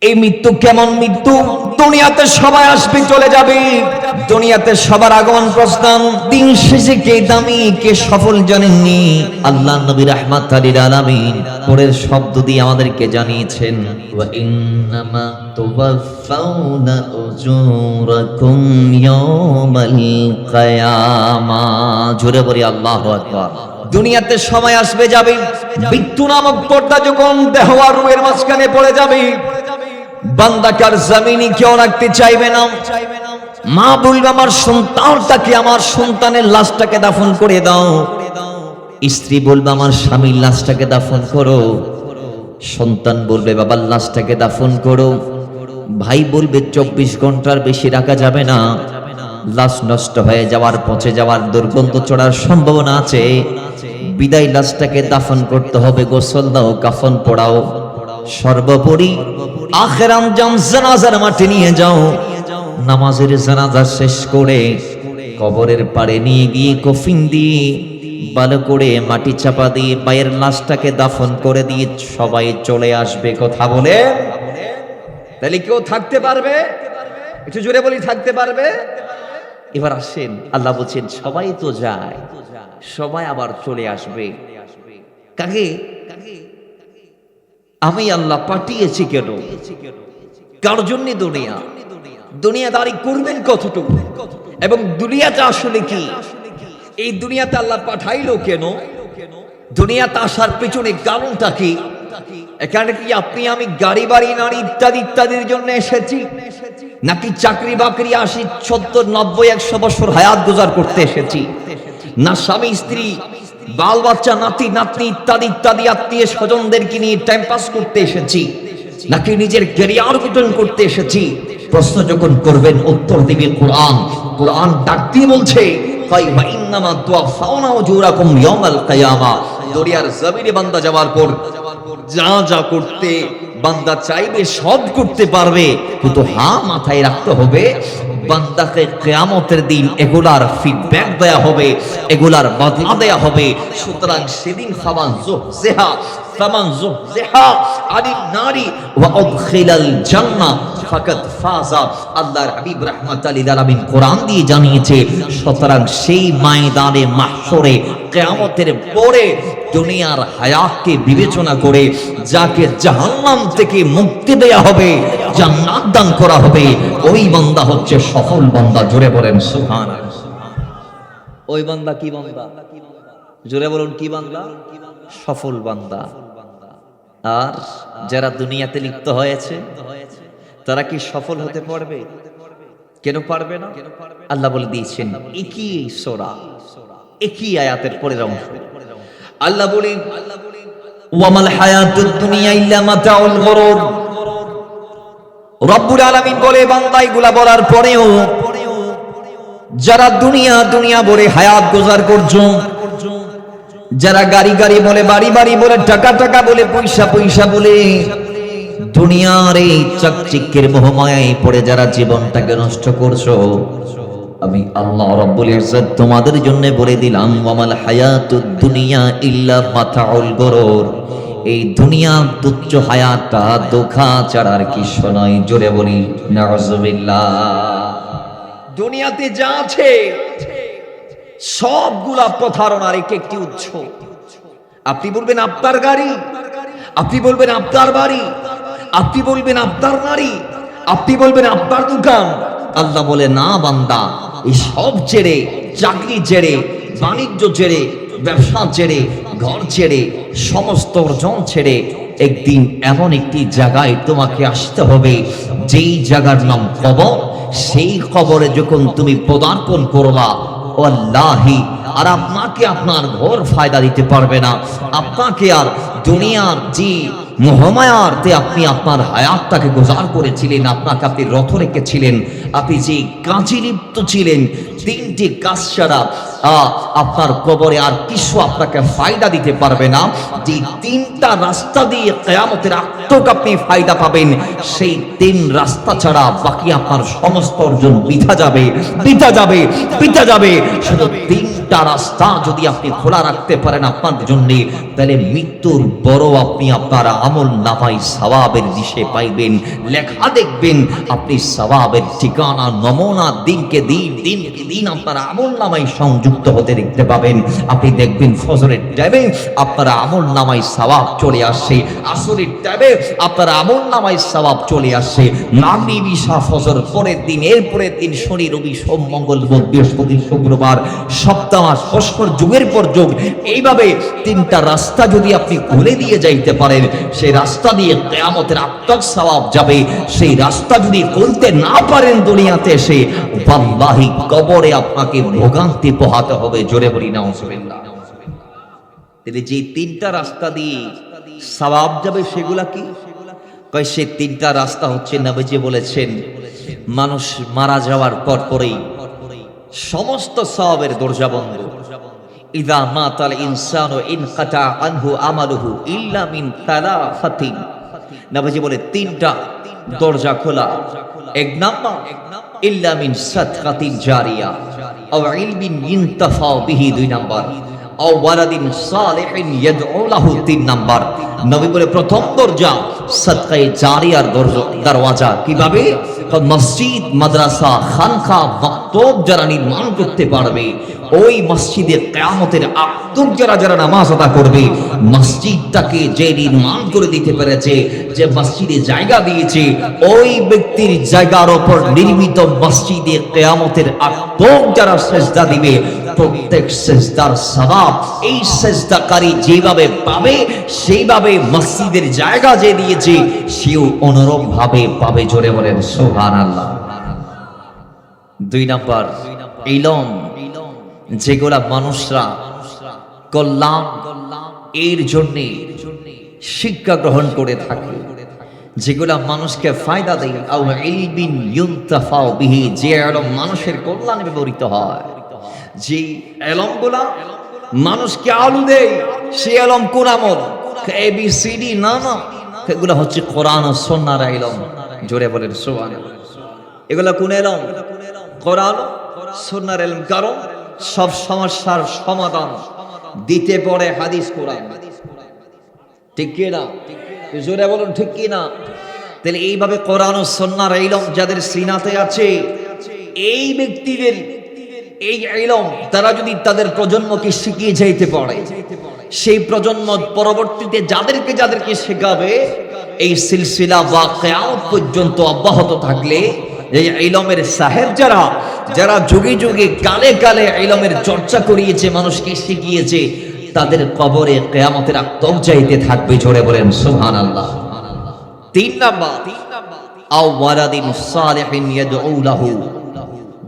এই মৃত্যু কেমন মৃত্যু? দুনিয়াতে সবাই আসবে চলে যাবে, দুনিয়াতে সবার আগমন প্রস্থান। দিন শেষে কে দামি কে সফল জানেননি আল্লাহ নবী রাহমাতুল লিল আলামিন পরের শব্দ দিয়ে আমাদেরকে জানিয়েছেন, ওয়া ইন্নামা তুওয়াফাউনা উজুরাকুম ইয়াওমাল কিয়ামা। জোরে বলি আল্লাহু আকবার। দুনিয়াতে সবাই আসবে যাবে, মৃত্যু নামক পর্দা যখন দেহ আর রূহের মাঝখানে পড়ে যাবে, বান্দাকার জমিনে কেউ রাখতে চাইবে না। মা বলবে আমার সন্তানটাকে, আমার সন্তানের লাশটাকে দাফন করে দাও। স্ত্রী বলবে আমার স্বামীর লাশটাকে দাফন করো। সন্তান বলবে বাবার লাশটাকে দাফন করো। ভাই বলবে 24 ঘন্টার বেশি রাখা যাবে না, লাশ নষ্ট হয়ে যাওয়ার, পচে যাওয়ার, দুর্গন্ধ ছড়ার সম্ভাবনা আছে। বিদায় লাশটাকে দাফন করতে হবে, গোসল দাও, কাফন পড়াও। সর্বোপরি আখির আঞ্জাম জানাজার মাঠে নিয়ে যাও। নামাজের জানাজা শেষ করে কবরের পাড়ে নিয়ে গিয়ে কফিন দিয়ে ভালো করে মাটি চাপা দিয়ে পায়ের লাশটাকে দাফন করে দিয়ে সবাই চলে আসবে। কথা বলে তাহলে কেউ থাকতে পারবে? একটু জোরে বলি, থাকতে পারবে? এবার আসেন, আল্লাহ বলছেন সবাই তো যায়, সবাই আবার চলে আসবে। কাকে আমি আল্লাহ পাঠিয়েছি কেন? কার জন্য দুনিয়া? দুনিয়াদারি করবেন কতটুকু? এবং দুনিয়াটা আসলে কি? এই দুনিয়াতে আল্লাহ পাঠাইলো কেন? দুনিয়াতে আসার পেছনে কারণটা কি? এখানে কি আপনি আমি গাড়ি বাড়ি নারী ইত্যাদি ইত্যাদির জন্য এসেছি, নাকি চাকরি বাকরি 80 70 90 100 বছর হায়াত গুজার করতে এসেছি? না স্বামী স্ত্রী বাল বাচ্চা নাতি নাতনি ইত্যাদি ইত্যাদি আত্মীয় স্বজনদেরকে নিয়ে টাইম পাস করতে এসেছি, নাকি নিজের ক্যারিয়ার গঠন করতে এসেছি? প্রশ্ন যখন করবেন উত্তর দিবে কোরআন। কোরআন ডাক দিয়ে বলছে ফাইবা ইন্নামা তুওয়াফাউনা উজুরাকুম ইয়াওমাল কিয়ামা। দুনিয়ার জমিনে বান্দা যাওয়ার পর যা যা করতে বান্দা চাইবে সব করতে পারবে, কিন্তু হ্যাঁ মাথায় রাখতে হবে বান্দাকে কিয়ামতের দিন এগুলার ফিডব্যাক দেয়া হবে, এগুলার বদলা দেয়া হবে। সুতরাং সেদিন ফামান যুহজিহা আনিন নারি ওয়া উদখিলাল জান্নাহ ফাকাদ ফাযা। আল্লাহর হাবিব রাহমাতুল লিল আলামিন কোরআন দিয়ে জানিয়েছে, সুতরাং সেই ময়দানে মাহশরে কিয়ামতের পরে দুনিয়ার হায়াতকে বিবেচনা করে যাকে জাহান্নাম থেকে মুক্তি দেয়া হবে, জান্নাত দান করা হবে, ওই বান্দা হচ্ছে সফল বান্দা। জোরে বলেন সুবহানাল্লাহ। ওই বান্দা কি বান্দা? জোরে বলুন কি বান্দা? সফল বান্দা। আর যারা দুনিয়াতে লিপ্ত হয়েছে তারা কি সফল হতে পারবে? কেন পারবে না? আল্লাহ বলে দিয়েছেন একই সূরা, একই আয়াতের পরের অংশ। আল্লাহ বলে ওয়ামাল হায়াতুদ দুনিয়া ইল্লা মাতাউল গুরুর। রব্বুল আলামিন বলে বান্দা এগুলা বলার পরেও যারা দুনিয়া দুনিয়া বলে হায়াত গুজার করছো, যারা গাড়ি গাড়ি বলে, বাড়ি বাড়ি বলে, টাকা টাকা বলে, পয়সা পয়সা বলে দুনিয়ার এই চাকচিক্যের মোহমায়ায় পড়ে যারা জীবনটাকে নষ্ট করছো, আমি আল্লাহ রাব্বুল ইজ্জত তোমাদের জন্য বলে দিলাম ওয়ামাল হায়াতুদ দুনিয়া ইল্লা মাতাউল গুরুর। এই দুনিয়ার তুচ্ছ হায়াতটা ধোঁকা ছাড়ার কিছু নয়। জোরে বলি নাউজুবিল্লাহ। দুনিয়াতে যা আছে সবগুলা প্রতারণার এক একটি উৎস। আপনি বলবেন আপনার গাড়ি, আপনি বলবেন আপনার বাড়ি, আপনি বলবেন আপনার নারী, আপনি বলবেন আপনার দোকান। আল্লাহ বলে না বান্দা, এই সব ছেড়ে, চাকরি ছেড়ে, বাণিজ্য ছেড়ে, ব্যবসা ছেড়ে, ঘর ছেড়ে, সমস্ত অর্জন ছেড়ে একদিন এমন একটি জায়গায় তোমাকে আসতে হবে যেই জায়গার নাম কবর। সেই কবরে যখন তুমি পদার্পণ করবা, ওয়াল্লাহি আর আপনাকে আপনার ঘর ফায়দা দিতে পারবে না, আপনাকে আর দুনিয়ার যে মোহমায়াতে আপনি আপনার হায়াতটাকে গুজার করেছিলেন, আপনাকে আপনি রথ রেখেছিলেন, আপনি যে কাজে লিপ্ত ছিলেন, 3টি কাজ ছাড়া আপনার কবরে আর কিছু আপনাকে ফায়দা দিতে পারবে না। যে তিনটা রাস্তা দিয়ে কিয়ামতের আগ তক আপনি ফায়দা পাবেন, সেই তিন রাস্তা ছাড়া বাকি আপনার সমস্ত অর্জন বৃথা যাবে, বৃথা যাবে, বৃথা যাবে। শুধু তিনটা রাস্তা যদি আপনি খোলা রাখতে পারেন আপনার জন্য, তাহলে মৃত্যুর বড় আপনি আপনার আমল নামায় সওয়াবের দিশে পাইবেন। লেখা দেখবেন আপনি সওয়াবের ঠিকানা নমুনা দিনকে দিন, দিনকে দিন আপনার আমল নামায় সংযুক্ত হতে দেখতে পাবেন। আপনি দেখবেন ফজরের টাইমে আপনার আমল নামায় সওয়াব চলে আসছে, আসরের টাইমে আপনার আমল নামায় সওয়াব চলে আসছে, মাগরিব ইশা ফজর পরের দিন, এরপরের দিন শনি রবি সোম মঙ্গল বুধ বৃহস্পতি শুক্রবার, সপ্তাহ মাস বৎসর যুগের পর যুগ, এইভাবে তিনটা রাস্তা যদি আপনি খুলে দিয়ে যাইতে পারেন, সেই রাস্তা দিয়ে কিয়ামতের আগ তক সওয়াব যাবে। সেই রাস্তা যদি খুলতে না পারেন দুনিয়াতে এসে, ওয়াল্লাহি কবরে আপনাকে ভোগান্তি পোহাতে হবে। জোরে বলি নাউজুবিল্লাহ। তাহলে যে তিনটা রাস্তা দিয়ে সওয়াব যাবে সেগুলা কি? কয় সে তিনটা রাস্তা হচ্ছে, নবীজি বলেছেন, মানুষ মারা যাওয়ার পর পরেই সমস্ত সওয়াবের দরজা বন্ধ। ইযা মাতাল ইনসানু ইনকাতা আনহু আমালুহু ইল্লা মিন তালাফাতিন। নবীজি বলে তিনটা দরজা খোলা। এক নাম্বার ইল্লা মিন সাদকাতিন জারিয়া আও ইলমিন ইনতাফা বিহি, দুই নাম্বার আও ওয়ালাদিন সালিহিন ইয়াদউ লাহু, তিন নাম্বার। নবী বলে প্রথম দরজা সাদকায়ে জারিয়ার দরওয়াজা। কিভাবে? মসজিদ, মাদ্রাসা, খানকা, মাকতব যারা নির্মাণ করতে পারবে, ওই মসজিদে কিয়ামতের আগ তক যারা নামাজ আদা করবে, মসজিদটাকে যে নির্মাণ করে দিতে পেরেছে, যে মসজিদে জায়গা দিয়েছে, ওই ব্যক্তির জায়গার উপর নির্মিত মসজিদে কিয়ামতের আগ তক যারা সিজদা দিবে, প্রত্যেক সিজদার সওয়াব এই সিজদাকারী যেভাবে পাবে, সেইভাবে মসজিদের জায়গা যে দিয়েছে সেও অনুরূপ ভাবে পাবে। জোরে বলেন সুবহানাল্লাহ। দুই নাম্বার ইলম, যেগুলা মানুষরা কল্যাণ এর জন্য শিক্ষা গ্রহণ করে থাকে, যেগুলা মানুষকে ফায়দা দেয়, আও ইলমিন ইউনতাফা বিহি, যে ইলম মানুষের কল্যাণে ব্যবহৃত হয়, যে ইলমগুলা মানুষকে আলো দেয়, সে ইলম কোন আমল? ABCD না, এগুলা হচ্ছে কোরআন ও সুন্নাহর ইলম। জোরে বলেন সুবহানাল্লাহ। এগুলা কোন ইলম? কোরআন সুন্নাহর ইলম। কারণ সব সমস্যার সমাধান দিতে পারে হাদিস কোরআন। ঠিক কি না? জোরে বলুন ঠিক কি না? তাহলে এইভাবে কোরআন ও সুন্নাহর ইলম যাদের সিনাতে আছে, এই ব্যক্তিদের এই ইলম তারা যদি তাদের প্রজন্মকে শিখিয়ে যাইতে পারে, সেই প্রজন্ম পরবর্তীতে যাদেরকে শেখাবে, এই সিলসিলা বা কিয়ামত পর্যন্ত অব্যাহত থাকলে, এই ইলমের সাহেব যারা যুগে যুগে কালে কালে ইলমের চর্চা করিয়েছে, মানুষকে শিখিয়েছে, তাদের কবরে কিয়ামতের আগ তক যাইতে থাকবে। জোরে বলেন সুবহানাল্লাহ। তিন নাম্বার আও ওয়ালাদিন সালিহিন ইয়াদউ লাহু,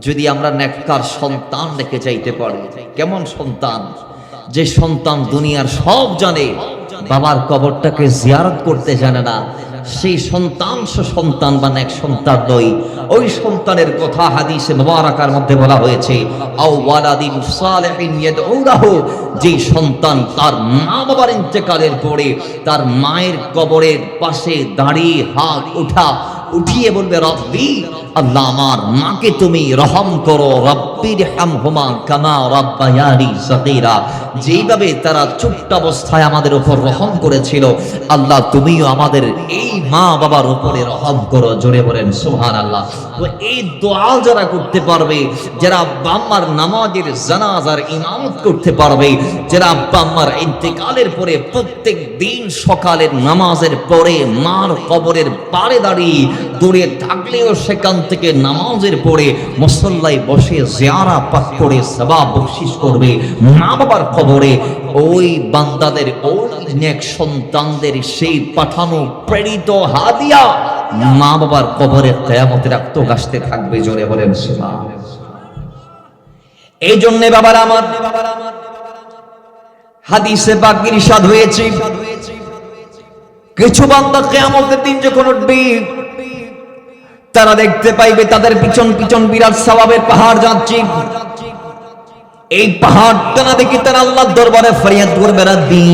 যদি আমরা নেককার সন্তান রেখে যাইতে পারি। কেমন সন্তান? যে সন্তান দুনিয়ার সব জানে, বাবার কবরটাকে জিয়ারত করতে জানে না, সেই সন্তান বা নেক সন্তান নয়। ওই সন্তানের কথা হাদিসে মুবারাকার মধ্যে বলা হয়েছে, আও ওয়ালাদিন সালিহিন ইয়াদউ লাহু, যে সন্তান তার মা বাবার ইন্তেকালের পরে তার মায়ের কবরের পাশে দাঁড়িয়ে হাত উঠিয়ে বলবে, রব্বি, আল্লাহ আমার মাকে তুমি রহম করো, রব্বির হামহুমা কামা রাব্বায়ানি সগীরা, যেইভাবে তারা ছোট্ট অবস্থায় আমাদের উপর রহম করেছিল, আল্লাহ তুমিও আমাদের এই মা বাবার উপরে রহম করো। জোরে বলেন সুবহানাল্লাহ। তো এই দোয়া যারা করতে পারবে, যারা আব্বা আম্মার নামাজের জানাজার ইমামত করতে পারবে, যারা আব্বা আম্মার ইন্তেকালের পরে প্রত্যেক দিন সকালের নামাজের পরে মার কবরের পাড়ে দাঁড়িয়ে দূরে থাকলেও সেখান থেকে নামাজের পরে মুসল্লায় বসে জিয়ারা পাঠ করে সওয়াব বখশিশ করবে মা বাবার কবরে, ওই বান্দাদের, ওই নেক সন্তানদের সেই পাঠানো প্রেরিত হাদিয়া মা বাবার কবরে কিয়ামতের আগ তক আসতে থাকবে। জোরে বলেন সুবহানাল্লাহ। এই জন্য বাবারা আমার, হাদিসে পাক ইরশাদ হয়েছে, কিছু বান্দা কিয়ামতের দিন যখন উঠবে, তারা দেখতে পাইবে তাদের পিছন পিছন বিরাট সওয়াবের পাহাড় যাচ্ছে। এই পাহাড়টা না দেখি তারা আল্লাহর দরবারে ফরিয়াদ করবে, রাব্বি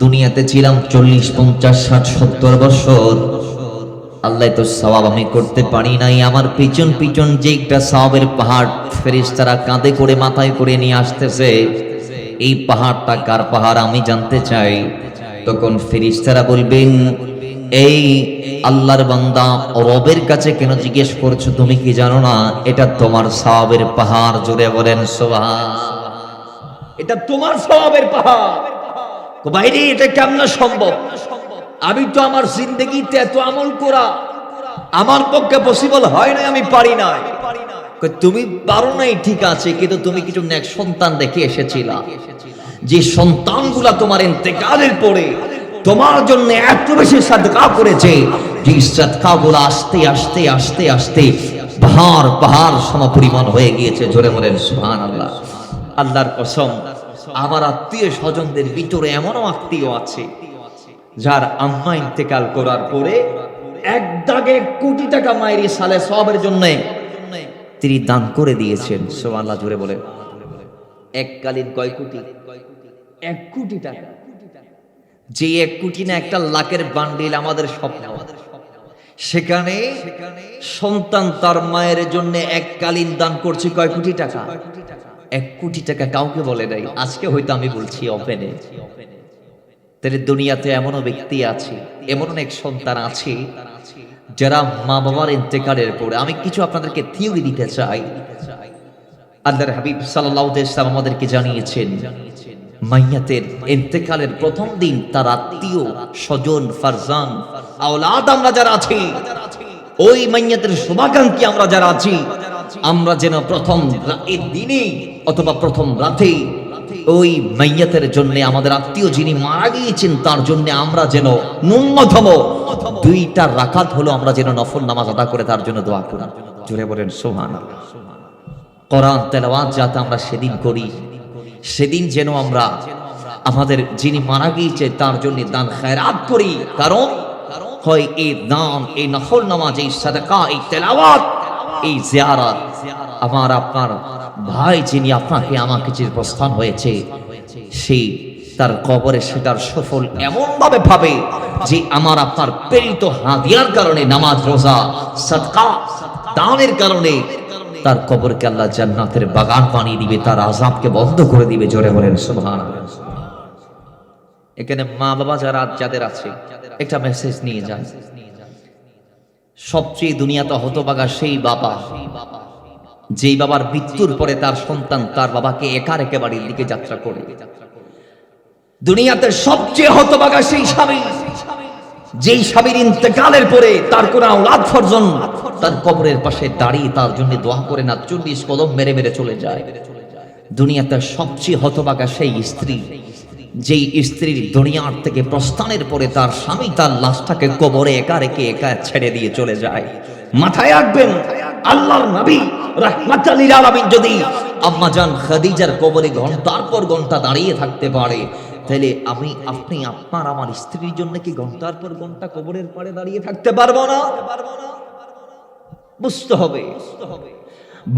দুনিয়াতে ছিলাম 40, 50, 60, 70 বছর, আল্লাহ তো সওয়াব আমি করতে পারি নাই, আমার পিছন পিছন যে একটা সওয়াবের পাহাড় ফেরেশতারা কাঁধে করে মাথায় করে নিয়ে আসতেছে, এই পাহাড়টা কার পাহাড় আমি জানতে চাই। তখন ফেরেশতারা বলবেন, এই আল্লাহর বান্দা রবের কাছে কেন জিজ্ঞেস করছো, তুমি কি জানো না এটা তোমার সওয়াবের পাহাড়? জোরে বলেন সুবহান। এটা তোমার সওয়াবের পাহাড়। বাইরে এটা কেমন সম্ভব? আমি তো আমার জিন্দেগিতে এত আমল করা আমার পক্ষে পসিবল হয় না, আমি পারি না। তুমি পারো নাই ঠিক আছে, কিন্তু তুমি কিছু নেক সন্তান রেখে এসেছিলা, যে সন্তানগুলা তোমার ইন্তেকালের পরে তোমার জন্য এত বেশি সাদকা করেছে, যে সাদকাগুলো আস্তে আস্তে আস্তে আস্তে পাহাড় পাহাড় সমপরিমাণ হয়ে গিয়েছে। জোরে বলেন সুবহানাল্লাহ। আল্লাহর কসম, আমার আত্মীয় স্বজনদের ভিতরে এমনও আত্মীয় আছে যার আম্মা ইন্তেকাল করার পরে এক দাগে 1 কোটি টাকা মায়ের সালে সওয়াবের জন্য তিনি দান করে দিয়েছেন। সুবহানাল্লাহ, জোরে বলেন। এককালীন কয় কোটি? 1 কোটি টাকা। যে 1 কোটি না 1 লাখের বান্ডিল আমাদের স্বপ্ন। সেখানে সন্তান তার মায়ের জন্য এককালীন দান করছে কয় কোটি টাকা? 1 কোটি টাকা কাউকে বলে নাই। আজকে হয়তো আমি বলছি ওপেনে। তাহলে দুনিয়াতে এমনও ব্যক্তি আছে, এমন অনেক সন্তান আছে যারা মা বাবার ইন্তেকালের পরে, আমি কিছু আপনাদেরকে থিওরি দিতে চাই। আল্লাহর হাবিব সাল্লাল্লাহু আলাইহি ওয়াসাল্লাম আমাদেরকে জানিয়েছেন, মাইয়াতের ইন্তেকালের প্রথম দিন তার আত্মীয় স্বজন ফারজান আওলাদ আমরা যারা আছি, ওই মাইয়াতের শুভাকাঙ্ক্ষী আমরা যারা আছি, আমরা যেন প্রথম এই দিনে অথবা প্রথম রাতে ওই মাইয়াতের জন্য, আমাদের আত্মীয় যিনি মারা গিয়েছেন তার জন্য আমরা যেন ন্যূনতম 2টা রাকাত হলো আমরা যেন নফল নামাজ আদা করে তার জন্য দোয়া করি। জোরে বলেন সুবহানাল্লাহ। কোরআন তেলাওয়াত যাতে আমরা সেদিন করি, সেদিন যেন আমরা আমাদের যিনি মারা গিয়েছে তার জন্য দান খায়রাত করি। কারণ হয় এই দান, এই নফল নামাজ, এই সাদাকা, এই তেলাওয়াত, এই জিয়ারত আমার আপনার ভাই যিনি আপনাকে আমাকে যে প্রস্থান হয়েছে, সেই তার কবরে সেটার সফল এমন ভাবে পাবে যে আমার আপনার প্রেরিত হাদিয়ার কারণে, নামাজ, রোজা, সাদকা, দানের কারণে তার কবরকে আল্লাহ জান্নাতের বাগান বানিয়ে দিবে, তার আযাবকে বন্ধ করে দিবে। জোরে বলেন সুবহানাল্লাহ। এখানে মা বাবা যারা যাদের আছে একটা মেসেজ নিয়ে যান। সবচেয়ে দুনিয়াতে হতভাগা সেই বাবা, যেই বাবার মৃত্যুর পরে তার সন্তান তার বাবাকে একা রেখে বাড়ির দিকে যাত্রা করে। দুনিয়াতে সবচেয়ে হতভাগা সেই স্বামী, যেই স্বামীর ইন্তেকালের পরে তার কোন আওলাদ ফরজন তার কবরের পাশে দাঁড়িয়ে তার জন্য দোয়া করে না 40 কদম মেরে মেরে চলে যায়। দুনিয়াতে সবচেয়ে হতভাগা সেই স্ত্রী, যেই স্ত্রীর দুনিয়ার থেকে প্রস্থানের পরে তার স্বামী তার লাশটাকে কবরে একা রেখে একা ছেড়ে দিয়ে চলে যায়। মাথায় রাখবেন, আল্লাহর নবী রাহমাতাল লিল আলামিন যদি আম্মা জান খাদিজার কবরে ঘন্টার পর ঘন্টা দাঁড়িয়ে থাকতে পারে, তাহলে আমি আপনি আপনার আমার স্ত্রীর জন্য কি ঘন্টার পর ঘন্টা কবরের পাড়ে দাঁড়িয়ে থাকতে পারবো না? বুঝতে হবে।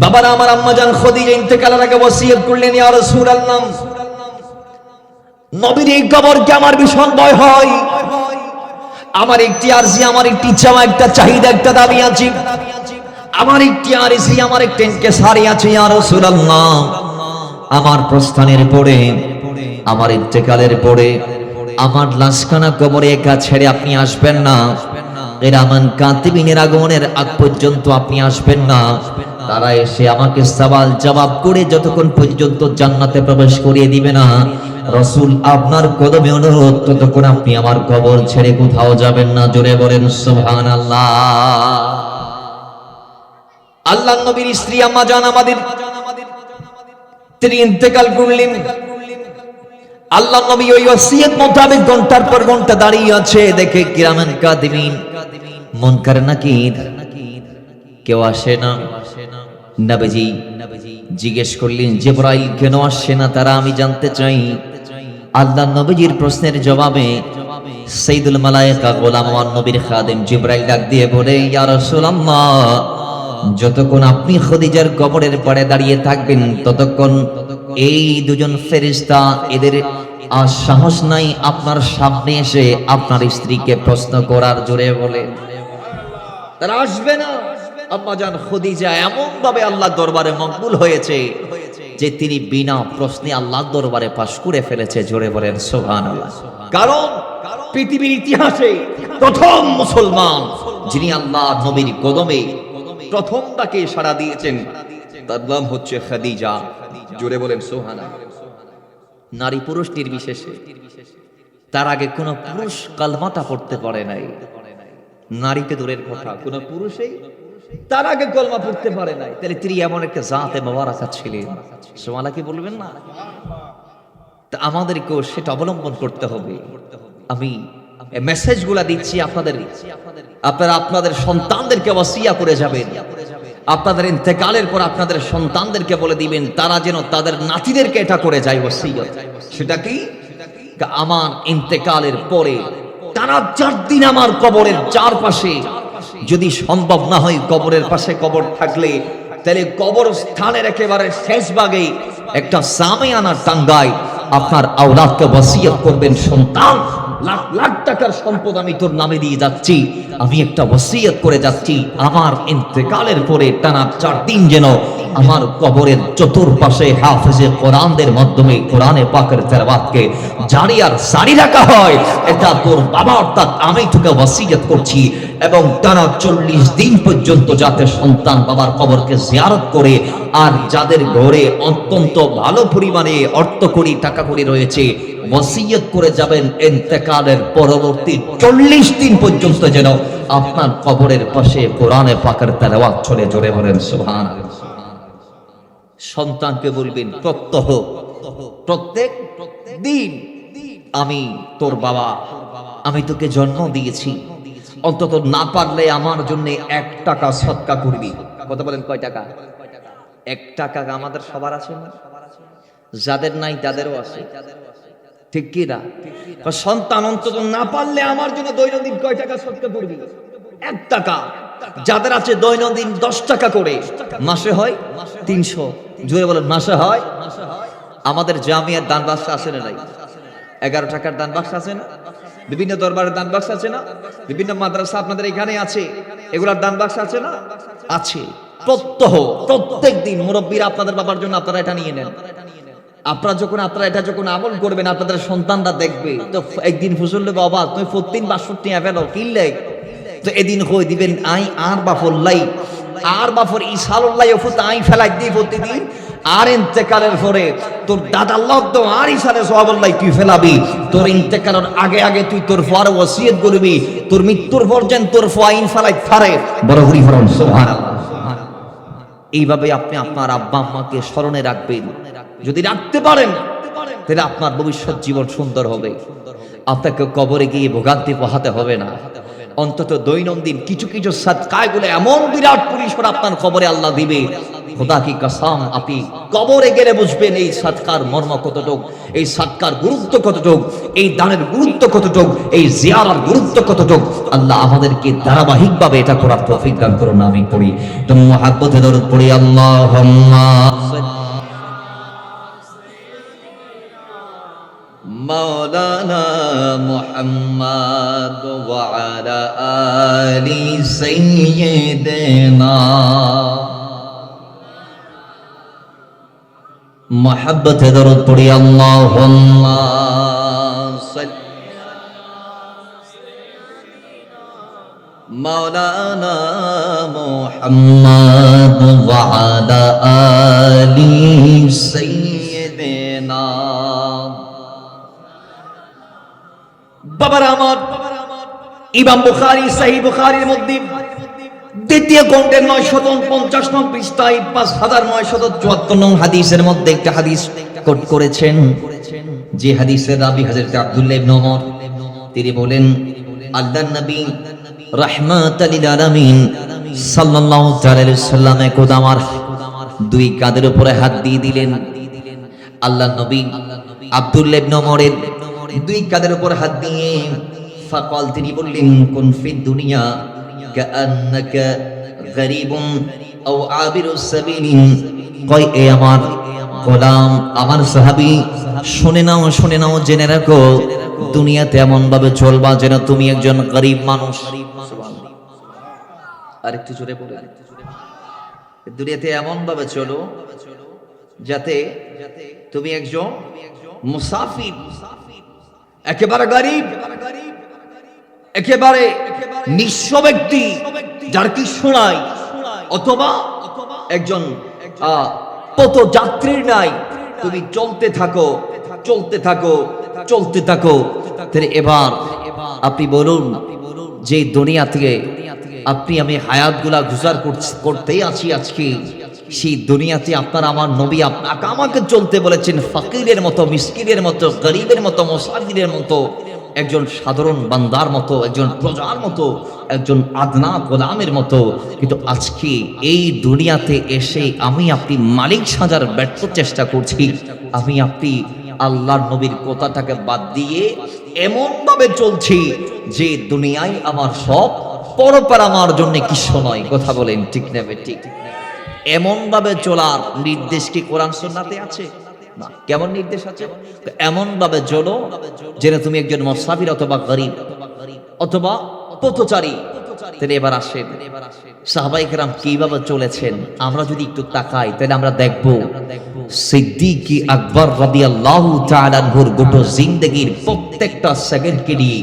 বাবারা আমার আম্মা জান খাদিজা ইন্তেকালের আগে ওসিয়ত করলেন, ইয়া রাসূলুল্লাহ, নবীর এই কবরকে আমার ভীষণ ভয় হয়। আমার একটি আরজি, আমার একটি চাওয়া, একটা চাহিদা, একটা দাবি আছে। আমার একটি আরজি, আমার একটি ইনকিসারি আছে। ইয়া রাসূলুল্লাহ, আমার প্রস্থানের পরে, আমার ইন্তেকালের পরে আমার লাশখানা কবরে একা ছেড়ে আপনি আসবেন না। কিরামান কাতিবিনের আগমনের আগ পর্যন্ত আপনি আসবেন না। তারা এসে আমাকে সওয়াল জবাব করে যতক্ষণ পর্যন্ত জান্নাতে প্রবেশ করিয়ে দিবে না, রাসূল আপনার কদমে অনুরোধ, ততক্ষণ আপনি আমার কবর ছেড়ে কোথাও যাবেন না। জোরে বলেন সুবহানাল্লাহ। আল্লাহর নবীর স্ত্রী আম্মা জান আমাদের, তিনি ইন্তেকাল করলেন। আল্লাহর নবী ওই ওসিয়ত মোতাবেক ঘন্টার পর ঘন্টা দাঁড়িয়ে আছে। দেখে কিরামান কাতিবিন, মুনকার নাকির কেউ আসে না। নবীজি জিজ্ঞেস করলেন, জিবরাইল কেন আসছে না তারা, আমি জানতে চাই। আল্লাহর নবীজির প্রশ্নের জবাবে সাইয়্যিদুল মালায়েকা গোলাম আমার নবীর খাদেম জিবরাইল ডাক দিয়ে বলে, ইয়া রাসূলুল্লাহ, যতক্ষণ আপনি খাদিজার কবরের পাড়ে দাঁড়িয়ে থাকবেন ততক্ষণ এই দুজন ফেরেশতা এদের আর সাহস নাই আপনার সামনে এসে আপনার স্ত্রীকে প্রশ্ন করার, জোরে বলে তারা আসবে না। আম্মাজান খাদিজা এমন ভাবে আল্লাহর দরবারে মকবুল হয়েছে যে তিনি বিনা প্রশ্নে আল্লাহর দরবারে পাশ করে ফেলেছে, জোরে বলেন সুবহানাল্লাহ। কারণ পৃথিবীর ইতিহাসে প্রথম মুসলমান যিনি আল্লাহ নবীর কদমে প্রথম তাকে সাড়া দিয়েছেন তার নাম হচ্ছে খাদিজা, জোরে বলেন সুবহানাল্লাহ। নারী পুরুষ নির্বিশেষে, তার আগে কোন পুরুষ কালমাটা পড়তে পারে নাই। নারীকে দূরের কথা, কোন পুরুষই তার আগে কলমা পড়তে পারে নাই। তাহলে তিনি এমন একটা জাতে মোবারকা ছিলেন, সুবহানাল্লাহ কি বলবেন না? তা আমাদেরকেও সেটা অবলম্বন করতে হবে। আমি মেসেজগুলা দিচ্ছি আপনারা আপনাদের সন্তানদেরকে ওসিয়া করে যাবেন। আপনাদের ইন্তেকালের পর আপনাদের সন্তানদেরকে বলে দিবেন তারা যেন তাদের নাতিদেরকে এটা করে যায় ওসিয়ত। সেটা কি? আমার ইন্তেকালের পরে টানা 4 দিন আমার কবরের চারপাশে, যদি সম্ভব না হয় কবরের পাশে কবর থাকলে, তাহলে কবর স্থানের একেবারে শেষ ভাগে একটা সামিয়ানা টাঙ্গায় আপনার আওলাদকে ওসিয়ত করবেন, সন্তান লাখ লাখ টাকার সম্পদ আমি তোর নামে দিয়ে যাচ্ছি, আমি একটা ওসিয়ত করে যাচ্ছি, আমার ইন্তেকালের পরে টানা 4 দিন যেন আমার কবরের চতুর্পাশে হাফেজে কোরআনদের মাধ্যমে কোরআনে পাকের তেলাওয়াতকে জারি আর সারি রাখা হয়। এটা তোর বাবা অর্থাৎ আমি তোকে ওসিয়ত করছি। এবং টানা 40 দিন পর্যন্ত যাতে সন্তান বাবার কবরকে জিয়ারত করে, আর যাদের ঘরে অত্যন্ত ভালো পরিমাণে অর্থ কড়ি টাকা কড়ি রয়েছে ওসিয়ত করে যাবেন ইন্তেকালের পরবর্তী 40 দিন পর্যন্ত যেন আপনার কবরের পাশে কোরআনে পাকের তেলাওয়াত চলে, জোরে বলেন সুবহানাল্লাহ। সন্তানকে বলবেন প্রত্যেক দিন আমি তোর বাবা, আমি তোকে জন্ম দিয়েছি, অন্তত না পারলে আমার জন্য 1 টাকা সদকা করবি। কথা বলেন কয় টাকা? 1 টাকা আমাদের সবার আছে না? যাদের নাই তাদেরও আছে, ঠিক কি না? সন্তান অন্তত না পারলে আমার জন্য দৈনন্দিন কয় টাকা সদকা করবি? 1 টাকা। যাদের আছে দৈনন্দিন 10 টাকা করে, মাসে হয় 300, জোরে বলেন মাসে হয়। আমাদের জামিয়ার দান বাক্স আছে না নাই? 11 টাকার দান বাক্স আছে না? বিভিন্ন দরবারের দান বাক্স আছে না? বিভিন্ন মাদ্রাসা আপনাদের এখানে আছে, এগুলার দান বাক্স আছে না? আছে। প্রত্যেক দিন মুরব্বীরা আপনাদের বাবার জন্য আপনারা এটা নিয়ে নেন। আপনারা এটা যখন আমল করবেন আপনাদের সন্তানরা দেখবে, তো একদিন ফুসুল্লে বাবা তুমি প্রতিদিন 62 এভেলো কিনলে, তো এদিন কই দিবেন আই আর বাফল্লাই আর বাফর ইসালুল্লাহ ফুত আই ফেলাই দিই প্রতিদিন, আর ইন্তেকালের পরে তোর দাদা আল্লাহ তো আর ইসালে সওয়াবুল্লাহ তুই ফেলাবি, তোর ইন্তেকালের আগে আগে তুই তোর ফর ওসিয়ত করবি, তোর মৃত্যুর পর যেন তোর ফাইন ফেলাই ফারে বড় হরি ফরন সুবহানাল্লাহ। এইভাবে আপনি আপনার আব্বা আম্মাকে স্মরণে রাখবেন। যদি রাখতে পারেন তাহলে আপনার ভবিষ্যৎ জীবন সুন্দর হবে, আপনাকে কবরে গিয়ে ভোগান্তি পোহাতে হবে না। অন্তত দৈনন্দিন কিছু কিছু সাদকাগুলো এমন বিরাট পরিসর আপনার কবরে আল্লাহ দিবে, খোদা কি কসম, আপনি কবরে গেলে বুঝবেন এই সাদকার মর্ম কতটুক, এই সাদকার গুরুত্ব কতটুক, এই দানের গুরুত্ব কতটুক, এই জিয়ারার গুরুত্ব কতটুক। আল্লাহ আমাদেরকে ধারাবাহিকভাবে এটা করার তৌফিক দান করুন। আমি পড়ি তো মুহাব্বতে দরুদ পড়ি, আল্লাহুম্মা মাওলানা মুহাম্মদ ওয়া আলা আলি সাইয়্যিদিনা। মুহাব্বতে দরুদ পড়ি, আল্লাহুম্মা মাওলানা মুহাম্মদ ওয়া আলা আলি সাইয়্যিদিনা। বাবার আমার ইমাম বুখারী সহিহ বুখারীর মধ্যে দ্বিতীয় খণ্ডের 950 নং পৃষ্ঠায় 5974 নং হাদিসের মধ্যে একটা হাদিস কোট করেছেন, যে হাদিসের রাবী হযরত আব্দুল্লাহ ইবনে ওমর। তিনি বলেন আল্লাহর নবী রাহমাতাল লিল আলামিন সাল্লাল্লাহু তাআলা আলাইহি সাল্লাম একদা আমার 2 কাঁধের উপরে হাত দিয়ে দিলেন। আল্লাহর নবী আব্দুল্লাহ ইবনে ওমরের 2 কাঁধের উপর হাত দিয়ে ফাকাল, তিনি বললেন কুন ফিদ দুনিয়া কাআন্নাকা গরীবুন আও আবিরুস সাবিলিন। কয় এ আমার গোলাম, আমার সাহাবী, শুনে নাও, জেনে রাখো, দুনিয়াতে এমন ভাবে চলবা যেন তুমি একজন গরিব মানুষ। আরেকটু জোরে বলে, দুনিয়াতে এমন ভাবে চলো যাতে তুমি একজন মুসাফির, একেবারে গরিব, একেবারে নিঃস্ব ব্যক্তি, যার কিছু নাই, অথবা একজন পথযাত্রীর নাই। তুমি চলতে থাকো। এবার আপনি বলুন, যে দুনিয়া থেকে আমি হায়াতগুলা গুজার করতেই আছি আজকে, সেই দুনিয়াতে আপনার আমার নবী আপনাকে আমাকে চলতে বলেছেন ফকিরের মতো, মিসকিনের মতো, গরিবের মতো, মুসাফিরের মতো, একজন সাধারণ বান্দার মতো, একজন প্রজার মতো, একজন আদনা গোলামের মতো। কিন্তু আজকে এই দুনিয়াতে এসে আমি আপনি মালিক সাজার ব্যর্থ চেষ্টা করছি। আমি আপনি আল্লাহর নবীর কথাটাকে বাদ দিয়ে এমন ভাবে চলছি যে দুনিয়ায় আমার সব, পরপার আমার জন্য কিছু নয়। কথা বলেন ঠিক নেবে? ঠিক এমন ভাবে চলার নির্দেশ কি কোরআন সুন্নাতে আছে? না। কেমন নির্দেশ আছে? এমন ভাবে চলো যেন তুমি একজন মুসাফির অথবা গরিব অথবা পথচারী। তাহলে এবার আসেন, সাহাবায়ে কেরাম কিভাবে চলেছেন আমরা যদি একটু তাকাই, তাহলে আমরা দেখব সিদ্দিক আকবর রাদিয়াল্লাহু তাআলা আনহুর গোটা জিন্দেগীর প্রত্যেকটা সেকেন্ডকে নিয়ে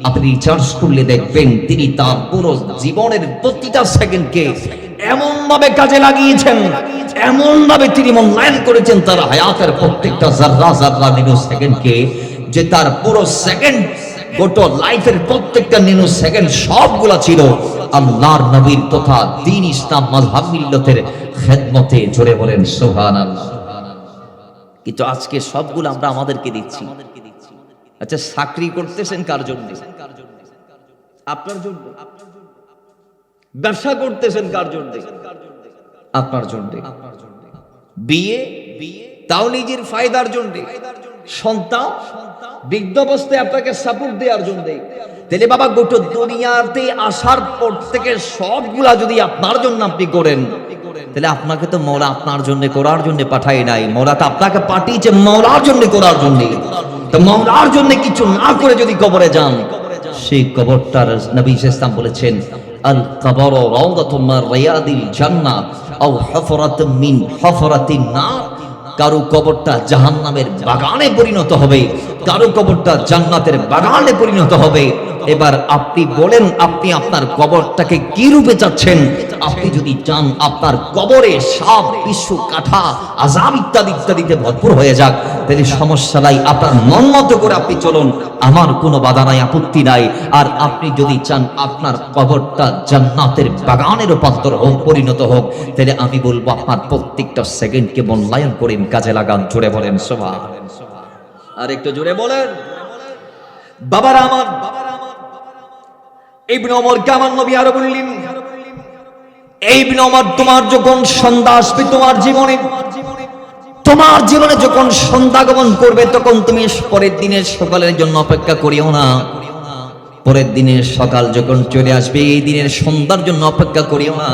আপনি রিসার্চ করলে দেখবেন তিনি তার পুরো জীবনের প্রতিটা সেকেন্ডকে এমন ভাবে কাজে লাগিয়েছেন, এমন ভাবে তিনি মূল্যায়ন করেছেন তার হায়াতের প্রত্যেকটা জাররা নিনো সেকেন্ডকে, যে তার পুরো সেকেন্ড, গোটা লাইফের প্রত্যেকটা নিনো সেকেন্ড সবগুলা ছিল আল্লাহর নবীর তথা দ্বীন ইসলাম মাযহাব মিল্লাতের খেদমতে। জোরে বলেন সুবহানাল্লাহ। কিন্তু আজকে সবগুলো আমরা আমাদেরকে দিচ্ছি। আচ্ছা, চাকরি করতেছেন কার জন্য? আপনার জন্য। ব্যবসা করতেছেন কার জন্য? আপনার জন্য। বিয়ে, তাও নিজের ফায়দার জন্য। সন্তান বৃদ্ধ অবস্থায় আপনাকে সাপোর্ট দেওয়ার জন্য। তাহলে বাবা, গোটা দুনিয়াতে আসার পর থেকে সবগুলা যদি আপনার জন্য আপনি করেন, তাহলে আপনাকে তো মওলা আপনার জন্য করার জন্য পাঠায় নাই। মওলা তো আপনাকে পাঠিয়েছে মওলার জন্য করার জন্য। তো মওলার জন্য কিছু না করে যদি কবরে যান, সেই কবরটার নবী ইসলাম বলেছেন, আল কবর রাউদাতুম মিন রিয়াদিল জান্নাহ আও হুফরাতুম মিন হুফরাতিন নার। কারো কবরটা জাহান্নামের বাগানে পরিণত হবে, কারো কবরটা জান্নাতের বাগানে পরিণত হবে। এবার আপনি বলেন, আপনি আপনার কবরটাকে কি রূপে চাচ্ছেন? আপনি যদি চান আপনার কবরে সাপ, বিচ্ছু, কাঁটা, আযাব ইত্যাদিতে ভরপুর হয়ে যাক, তাহলে সমস্যা নাই, আপনার মন মতো করে আপনি চলুন, আমার কোনো বাধা নাই, আপত্তি নাই। আর আপনি যদি চান আপনার কবরটা জান্নাতের বাগানে রূপান্তর হোক, পরিণত হোক, তাহলে আমি বলবো আপনার প্রত্যেকটা সেকেন্ডকে মূল্যায়ন করেন, কাজে লাগান। জোরে বলেন সুবহানাল্লাহ। আর একটু জোরে বলেন। বাবারা আমার, ইবনে ওমরকে আমার নবী আরো বললেন, এই ইবনে ওমর, তোমার যখন সন্ধ্যা আসবে তোমার জীবনে যখন সন্ধ্যা আগমন করবে, তখন তুমি পরের দিনের সকালের জন্য অপেক্ষা করিও না। পরের দিনের সকাল যখন চলে আসবে, এই দিনের সন্ধ্যার জন্য অপেক্ষা করিও না।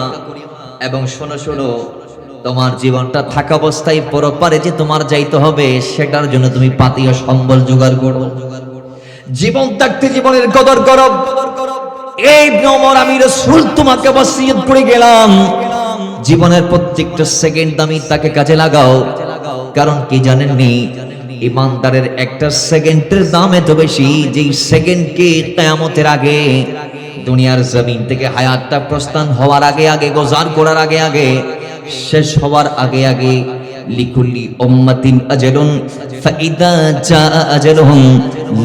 এবং শোনো, তোমার জীবনটা থাকা অবস্থায় পরপারে যে তোমার যাইতে হবে, সেটার জন্য তুমি পাতীয় সম্বল জোগাড় করো। জীবন থাকতে জীবনের কদর করো। এই ইবনে ওমর, আমি রাসূল তোমাকে ওসিয়ত করে গেলাম, জীবনের প্রত্যেকটা সেকেন্ড আমি তাকে কাজে লাগাও। কারণ কি জানেননি? ইমানদারের একটা সেকেন্ডের দাম এত বেশি, যেই সেকেন্ডকে কিয়ামতের আগে, দুনিয়ার জমিন থেকে হায়াতটা প্রস্থান হওয়ার আগে, গোজার করার আগে, শেষ হওয়ার আগে, লিকুল্লি উম্মাতিন আজালুন ফাইদা জাআ আজালুহুম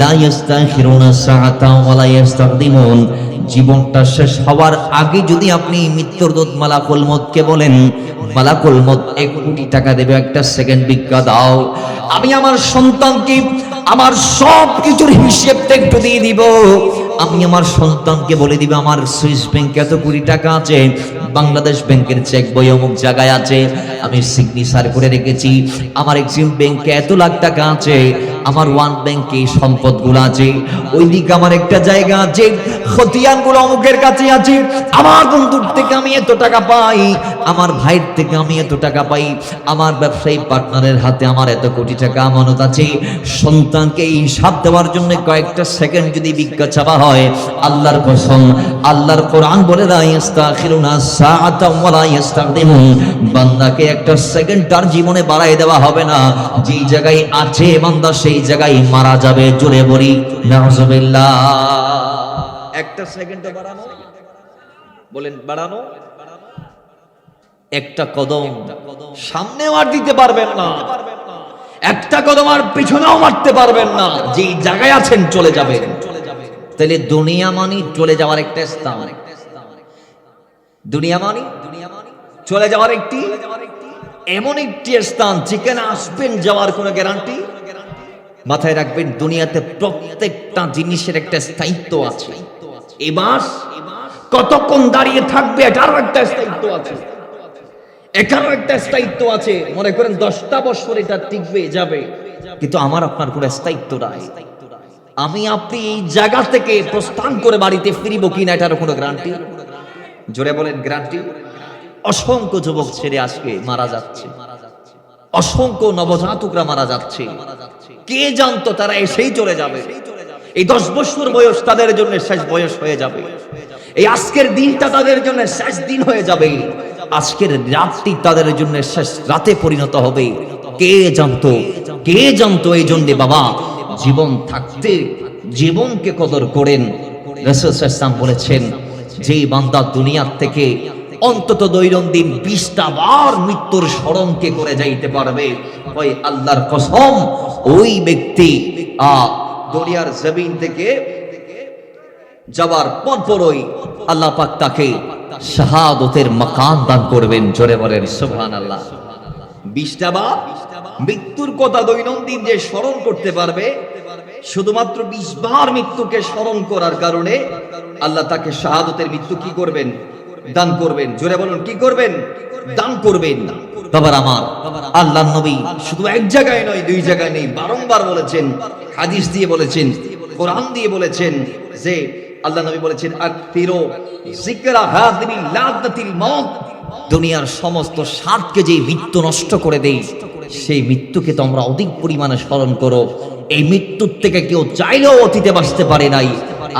লা ইস্তাখিরুনা সাআতাও ওয়া লা ইস্তাকদিমুন। জীবনটা শেষ হওয়ার আগে যদি আপনি মৃত্যুর দূত মালাকুল মউতকে বলেন, মালাকুল মউত 1 কোটি টাকা দেবে, একটা সেকেন্ড ভিক্ষা দাও, আমি আমার সন্তানকে আমার সব কিছুর হিসেবটা একটু দিয়ে দিব, আমি আমার সন্তানকে বলে দিবে আমার সুইস ব্যাংকে এত কোটি টাকা আছে, বাংলাদেশ ব্যাংকের চেক বই অমুক জায়গায় আছে, আমি সিগনেচার করে রেখেছি, আমার এক্সিম ব্যাংকে এত লাখ টাকা আছে, আমার ওয়ান ব্যাংকে সম্পদগুলো আছে, ওইদিকে আমার একটা জায়গা আছে, খতিয়ানগুলো অমুকের কাছে আছে, আমার বন্ধুর থেকে আমি এত টাকা পাই, আমার ভাইয়ের থেকে আমি এত টাকা পাই, আমার ব্যবসায়ী পার্টনারের হাতে আমার এত কোটি টাকা আমানত আছে। সন্তানকে এই হিসাব দেওয়ার জন্য কয়েকটা সেকেন্ড যদি ভিক্ষা চাওয়া হয়, আল্লাহর কসম, আল্লাহর কোরআন বলে লা ইস্তাখিরুনা সাআতাম ওয়া লা ইস্তাকদিমুন, বান্দাকে একটা সেকেন্ড তার জীবনে বাড়ায় দেওয়া হবে না, যেই জায়গায় আছে বান্দা সেই জায়গায় মারা যাবে। জোরে বলি নাউজুবিল্লাহ। একটা সেকেন্ড বাড়ানো, বলেন বাড়ানো, একটা কদম সামনেও আর দিতে পারবেন না, একটা কদম আর পিছনেও মারতে পারবেন না, যেই জায়গায় আছেন চলে যাবেন। তাহলে দুনিয়া মানি চলে যাওয়ার একটা স্থান, দুনিয়া মানি চলে যাওয়ার একটি এমন একটি স্থান যেখানে আসবেন যাওয়ার কোনো গ্যারান্টি। মাথায় রাখবেন, দুনিয়াতে প্রত্যেকটা জিনিসের একটা স্থায়িত্ব আছে। এবার কতক্ষণ দাঁড়িয়ে থাকবে এটারও একটা স্থায়িত্ব আছে, এখানেও একটা স্থায়িত্ব আছে। মনে করেন 10টা বছর এটা টিকবে যাবে, কিন্তু আমার আপনার কোনো স্থায়িত্ব নাই। আমি আপনি এই জায়গা থেকে প্রস্থান করে বাড়িতে ফিরিব কিনা এটারও কোনো গ্যারান্টি। জোরে বলেন গ্যারান্টি। অসংখ্য যুবক ছেড়ে আজকে মারা যাচ্ছে, অসংখ্য নবজাতকরা মারা যাচ্ছে। কে জানতো তারা এসেই চলে যাবে। এই 10 বছর বয়স তাদের জন্য শেষ বয়স হয়ে যাবে, এই আজকের দিনটা তাদের জন্য শেষ দিন হয়ে যাবে, আজকের রাতটি তাদের জন্য শেষ রাতে পরিণত হবে। কে জানতো, কে জানতো। এই জন্য বাবা, জীবন থাকতে জীবনকে কদর করেন। রাসূল সাল্লাল্লাহু আলাইহি ওয়াসাল্লাম বলেছেন, যেই বান্দা দুনিয়ার থেকে অন্তত দৈনন্দিন 20টা বার মৃত্যুর স্মরণকে করে যাইতে পারবে, ওই আল্লাহর কসম ওই ব্যক্তি দুনিয়ার জমিন থেকে যাবার পরপরই আল্লাহ পাক তাকে শাহাদতের মাকাম দান করবেন। জোরে বলেন সুবহানাল্লাহ। 20টা বার মৃত্যুর কথা দৈনন্দিন যে স্মরণ করতে পারবে, শুধুমাত্র 20 বার মৃত্যুকে স্মরণ করার কারণে আল্লাহ তাকে শাহাদতের মৃত্যু কি করবেন? দান করবেন। জোরে বলুন কি করবেন? দান করবেন। বাবার আমার, আল্লাহর নবী শুধু এক জায়গায় নয়, 2 জায়গায় নেই, বারংবার বলেছেন, হাদিস দিয়ে বলেছেন, কোরআন দিয়ে বলেছেন যে আল্লাহ নবী বলেছেন, আকতিরু যিকরা হাযিহি লাযযাতিল মাউত, দুনিয়ার সমস্ত স্বাদকে যে মৃত্যু নষ্ট করে দেয়, সেই মৃত্যুকে তোমরা অধিক পরিমাণে স্মরণ করো। এই মৃত্যুর থেকে কেউ চাইলেও অতীতে বাঁচতে পারে নাই,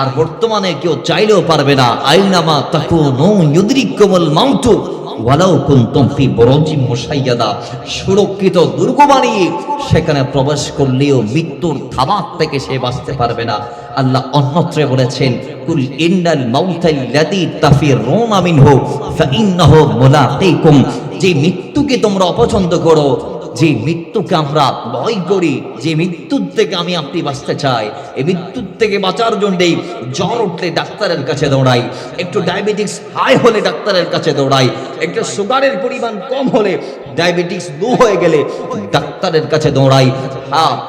আর বর্তমানে কেউ চাইলেও পারবে না। আইনামা তাকুনু ইউদরিকুমুল মাউতু ওয়ালাউ কুনতুম ফি বুরুজিম মুশাইয়াদা, সুরক্ষিত দুর্গ বানিয়ে সেখানে প্রবেশ করলেও মৃত্যুর থাবাত থেকে সে বাঁচতে পারবে না। আল্লাহ অন্যত্রে বলেছেন, কুল ইন্নাল মাউতাল্লাযী তাফিরুনা মিনহু ফাইন্নাহু মুলাকীকুম, যে মৃত্যুকে তোমরা অপছন্দ করো, যে মৃত্যুকে আমরা ভয় করি, যে মৃত্যুর থেকে আমি আপনি বাঁচতে চাই, এই মৃত্যুর থেকে বাঁচার জন্যই জ্বর উঠলে ডাক্তারের কাছে দৌড়াই, একটু ডায়াবেটিস হাই হলে ডাক্তারের কাছে দৌড়াই, একটু সুগারের পরিমাণ কম হলে, ডায়াবেটিস লো হয়ে গেলে ডাক্তারের কাছে দৌড়াই,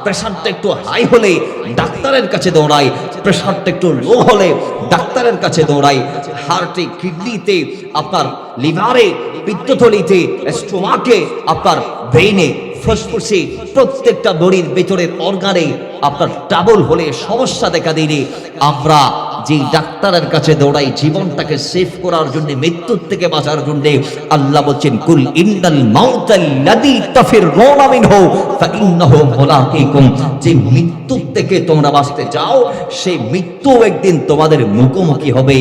প্রেশারটা একটু হাই হলে ডাক্তারের কাছে দৌড়াই, প্রেশারটা একটু লো হলে ডাক্তারের কাছে দৌড়াই। হার্টে, কিডনিতে, আপনার লিভারে, পিত্তথলিতে, স্টোমাকে, আপনার ব্রেইনে, ফুসফুসে, প্রত্যেকটা বডির ভেতরের অর্গানে আপনার ট্রাবল হলে, সমস্যা দেখা দিলে আমরা যে ডাক্তারের কাছে দৌড়াই জীবনটাকে সেভ করার জন্য, মৃত্যুর থেকে বাঁচার জন্য, আল্লাহ বলেন, কুল ইন্নাল মাউতাল্লাযী তাফিরুনা মিনহু ফাইন্নাহু মুলাকীকুম, যে মৃত্যুর থেকে তোমরা বাঁচতে চাও, সেই মৃত্যু একদিন তোমাদের মুখোমুখি হবে।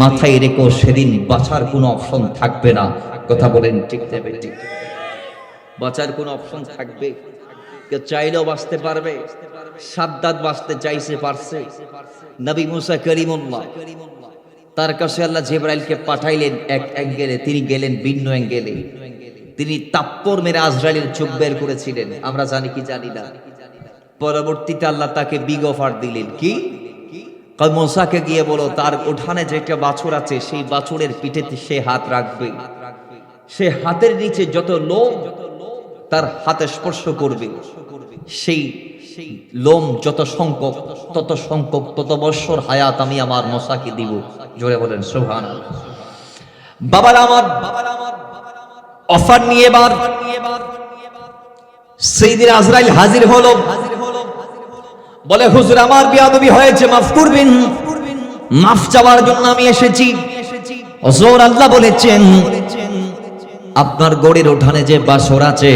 মাথায় রেখো, সেদিন বাঁচার কোনো অপশন থাকবে না। কথা বলেন ঠিক না ঠিক? বাঁচার কোনো অপশন থাকবে? কেউ চাইলেও বাঁচতে পারবে? সাদ্দাত বাঁচতে চাইছে, পারছে? নবী মুসা করিমুল্লাহ, তার কাছে আল্লাহ জিবরাইলকে পাঠাইলেন এক অ্যাঙ্গেলে, তিনি গেলেন ভিন্ন অ্যাঙ্গেলে, তিনি তাপ্পর মেরে আজরাইলের চোখ বের করেছিলেন। আমরা জানি কি জানি না, পরবর্তীতে আল্লাহ তাকে বিগ অফার দিলেন, কি? মুসাকে গিয়ে বলো তার উঠানে যে একটা বাছুর আছে, সেই বাছুরের পিঠেতে সে হাত রাখবে, সে হাতের নিচে যত লোম তার হাতে স্পর্শ করবে, সেই লোম যত সংখ্যক তত বৎসর হায়াত আমি আমার মশাকে দিব। জোরে বলেন সুবহানাল্লাহ। বাবার আমার অফার নিয়ে এবার সাইয়েদনা আজরাইল হাজির হলো, বলে হুজুর আমার বিয়াদবি হয়েছে, মাফ করবেন, মাফ চাওয়ার জন্য আমি এসেছি। হুজুর আল্লাহ বলেছেন আপনার গড়ের উঠানে যে বাছর আছে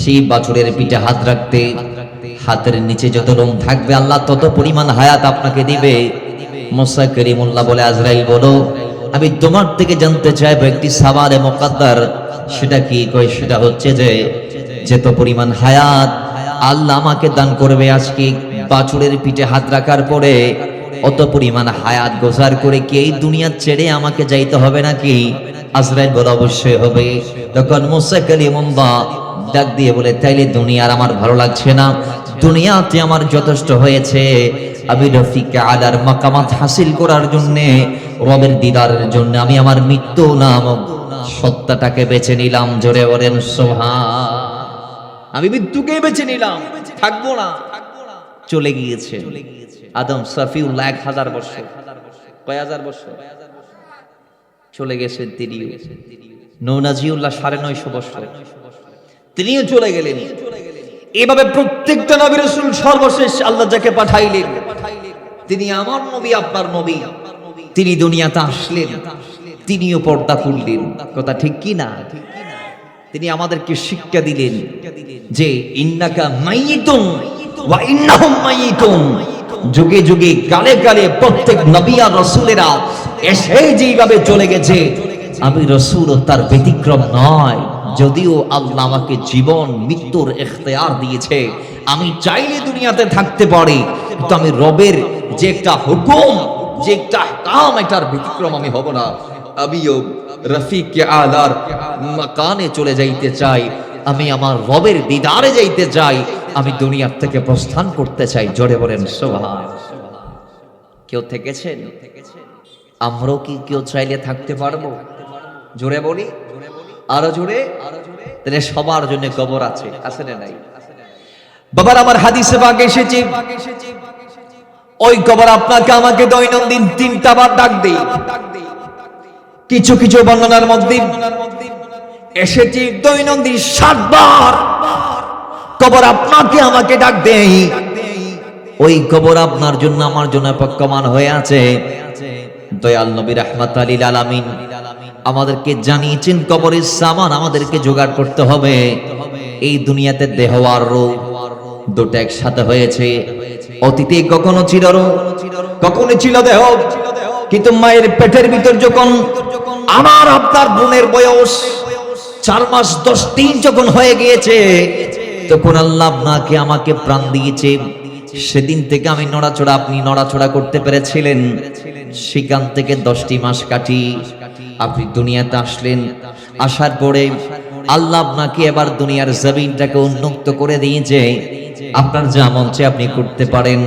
সেই বাছরের পিঠে হাত রাখতে হাতের নিচে যত লোম থাকবে আল্লাহ তত পরিমাণ হায়াত আপনাকে দিবে। মুসা করিমুল্লাহ বলে আজরাইল বলো আমি তোমার থেকে জানতে চাইবো একটি সাওয়ালে মুকদ্দার, সেটা কি? কই সেটা হচ্ছে যে যত পরিমাণ হায়াত আল্লাহ আমাকে দান করবে আজকে বাছরের পিঠে হাত রাখার পরে অত পরিমাণ হায়াত গোজার করে কি এই দুনিয়া ছেড়ে আমাকে যাইতে হবে নাকি? আজরাইল বলে অবশ্যই হবে। তখন মুসা কালিমুল্লাহ ডাক দিয়ে বলে তাইলে দুনিয়ার আমার ভালো লাগছে না, দুনিয়াতে আমার যথেষ্ট হয়েছে। আমি রফিকে আলার মাকামাত হাসিল করার জন্য রবের দিদারের জন্য আমি আমার মৃত্যু নামক সত্তাটাকে বেছে নিলাম। জোরে বলেন সুবহান। আমি মৃত্যুকে বেছে নিলাম, থাকবো না। চলে গিয়েছে আদম সফিউল্লাহ 1000 বছর, কয় হাজার বছর চলে গেছেন তিনি। নূহ নাজিউল্লাহ 950 বছর, তিনিও চলে গেলেন। এভাবে প্রত্যেকটা নবী রাসূল সর্বশেষ আল্লাহ যাকে পাঠাইলেন তিনি আমার নবী, আপনার নবী, তিনি দুনিয়াতে আসলেন, তিনিও পর্দা খুললেন। কথা ঠিক কি না? তিনি আমাদেরকে শিক্ষা দিলেন যে ইন্নাকা মাইয়িতুন ওয়া ইন্নাহুম মাইয়িতুন। যুগে যুগে কালে কালে প্রত্যেক নবী আর রাসূলেরা এসে যেইভাবে চলে গেছে আমি রাসূল তার ব্যতিক্রম নয়। যদিও আল্লাহ আমাকে জীবন মৃত্যুর ইখতিয়ার দিয়েছে, আমি চাইলে দুনিয়াতে থাকতে পারি, কিন্তু আমি রবের যে একটা হুকুম, যে একটা কাম, এটার ব্যতিক্রম আমি হব না। আমিও রফিকে আলার মাকানে চলে যাইতে চাই, আমি আমার রবের দিদারে যাইতে চাই, আমি দুনিয়ার থেকে প্রস্থান করতে চাই। জোরে বলেন সুবহান। কেউ থেকেছেন? আমরাও কি কেউ চাইলে থাকতে পারবো? জোরে বলি, আরো জোরে। তাহলে সবার জন্য কবর আছে, আছে না নাই? বাবার আমার হাদিসে পাক এসেছে ওই কবর আপনাকে আমাকে দৈনন্দিন 3টা বার ডাক দেয়। কিছু কিছু বর্ণনার মধ্যে এসেছে দৈনন্দিন 7 বার কবর আপনাকে আমাকে ডাক দেয়। ওই কবর আপনার জন্য আমার জন্য অপেক্ষমান হয়ে আছে। দয়াল নবী রাহমাতুল লিল আলামিন আমাদেরকে জানিয়েছেন কবরের সামান আমাদেরকে জোগাড় করতে হবে। এই দুনিয়াতে দেহ আর রূহ দুটো একসাথে হয়েছে। অতীতে কখনো ছিল রূহ, কখনো ছিল দেহ, কিন্তু মায়ের পেটের ভিতর যখন আমার আপনার বোনের বয়স 4 মাস 10 দিন যখন হয়ে গিয়েছে তখন আল্লাহ আপনাকে আমাকে প্রাণ দিয়েছে। সেদিন থেকে আমি নড়াচড়া, আপনি নড়াচড়া করতে পেরেছিলেন। সেখান থেকে 10টি মাস কাটি আপনি দুনিয়াতে আসলেন। আসার পরে আল্লাহ আপনাকে এবার দুনিয়ার জমিনটাকে উন্মুক্ত করে দিয়েছে। আপনার যা মন চায় আপনি করতে পারেন,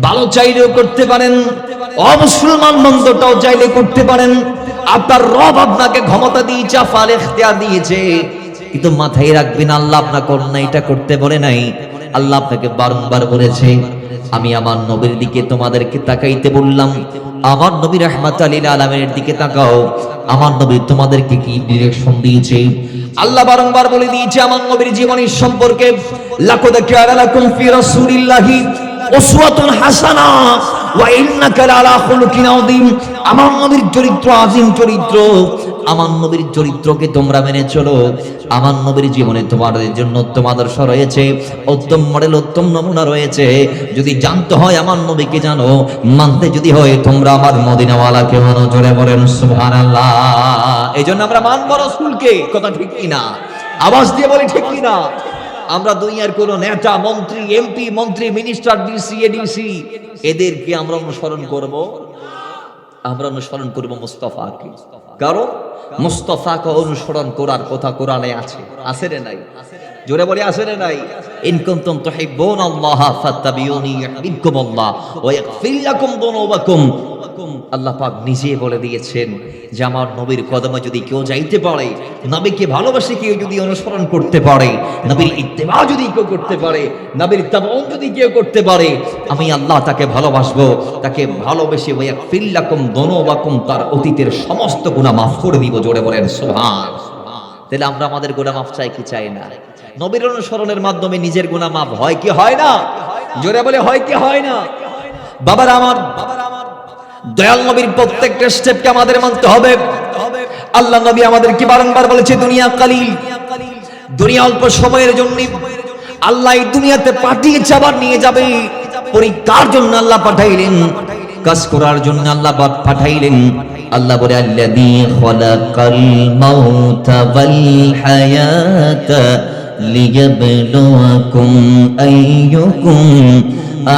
ভালো চাইলেও করতে পারেন, অমুসলমান মন্দটাও চাইলে করতে পারেন। আপনার রব আপনাকে ক্ষমতা দিয়েছে, আফাল ইখতিয়ার দিয়েছে, কিন্তু মাথায় রাখবেন আল্লাহ আপনাকে অন্য এটা করতে বলে নাই। আল্লাহ আপনাকে বারংবার বলেছে আমি আমার নবীর দিকে তোমাদেরকে তাকাইতে বললাম, আমার নবী রাহমাতুল লিল আলামিনের দিকে তাকাও। আমার নবী তোমাদেরকে কি ডিরেকশন দিয়েছে? আল্লাহ বারংবার বলে দিয়েছে আমার নবীর জীবনী সম্পর্কে, লাকাদ কানা লাকুম ফি রাসূলিল্লাহি উসওয়াতুন হাসানা ওয়া ইন্নাকা লাআলা খুলুকিন আযীম। আমার নবীর চরিত্র আযীম চরিত্র, আমার নবীর চরিত্রকে তোমরা মেনে চলো। আমার নবীর জীবনে তোমাদের জন্য উত্তম আদর্শ রয়েছে, উত্তম মডেল, উত্তম নমুনা রয়েছে। যদি জানতে হয় আমার নবীকে জানো, মানতে যদি হয় তোমরা আমার মদিনাওয়ালাকে মানো। জোরে বলেন সুবহানাল্লাহ। এই জন্য আমরা মানব রাসূলকে। কথা ঠিক কি না? আওয়াজ দিয়ে বলি ঠিক কি না? আমরা দুনিয়ার কোন নেতা, মন্ত্রী, এমপি, মন্ত্রী, মিনিস্টার, ডিসি, এডিসি এদেরকে আমরা অনুসরণ করব? আমরা অনুসরণ করব মুস্তাফাকে। কারণ মুস্তাফাকে অনুসরণ করার কথা কোরআনে আছে, আছে রে নাই? জোরে বলি আছে রে নাই? ইন কুনতুম তুহিব্বুনাল্লাহা ফাত্তাবিউনি ইউহিব্বুকুমুল্লাহ ওয়া ইয়াগফির লাকুম যুনুবাকুম। আল্লাহ পাক নিজে বলে দিয়েছেন যে আমার নবীর কদমে যদি কেউ যাইতে পারে, নবীকে ভালোবাসে কেউ যদি অনুসরণ করতে পারে, নবীর ইত্তেবা যদি কেউ করতে পারে, নবীর তাবউন যদি কেউ করতে পারে, আমি আল্লাহ তাকে ভালোবাসবো, তাকে ভালোবেসে ওয়া ইয়াগফির লাকুম যুনুবাকুম, তার অতীতের সমস্ত গুনাহ মাফ করে দিব। জোরে বলেন সুবহান। তাহলে আমরা আমাদের গুনাহ মাফ চাই কি চাই না? নবীর অনুসরণের মাধ্যমে নিজের গুনাহ মাফ হয় কি হয় না? জোরে বলে হয় কি হয় না? বাবারা আমার, দয়াল নবীর প্রত্যেকটা স্টেপকে আমাদের মানতে হবে। আল্লাহ নবী আমাদেরকে বারংবার বলেছে দুনিয়া কালিল, দুনিয়া অল্প সময়ের জন্য। আল্লাহ এই দুনিয়াতে পাঠিয়েছে, আবার নিয়ে যাবে। পরীক্ষার জন্য আল্লাহ পাঠাইলেন, কাজ করার জন্য আল্লাহ পাঠাইলেন। আল্লাহ বলে আল্লাযী খালাকাল মাউতা ওয়াল হায়াতা লিয়াবলুয়াকুম আইয়ুকুম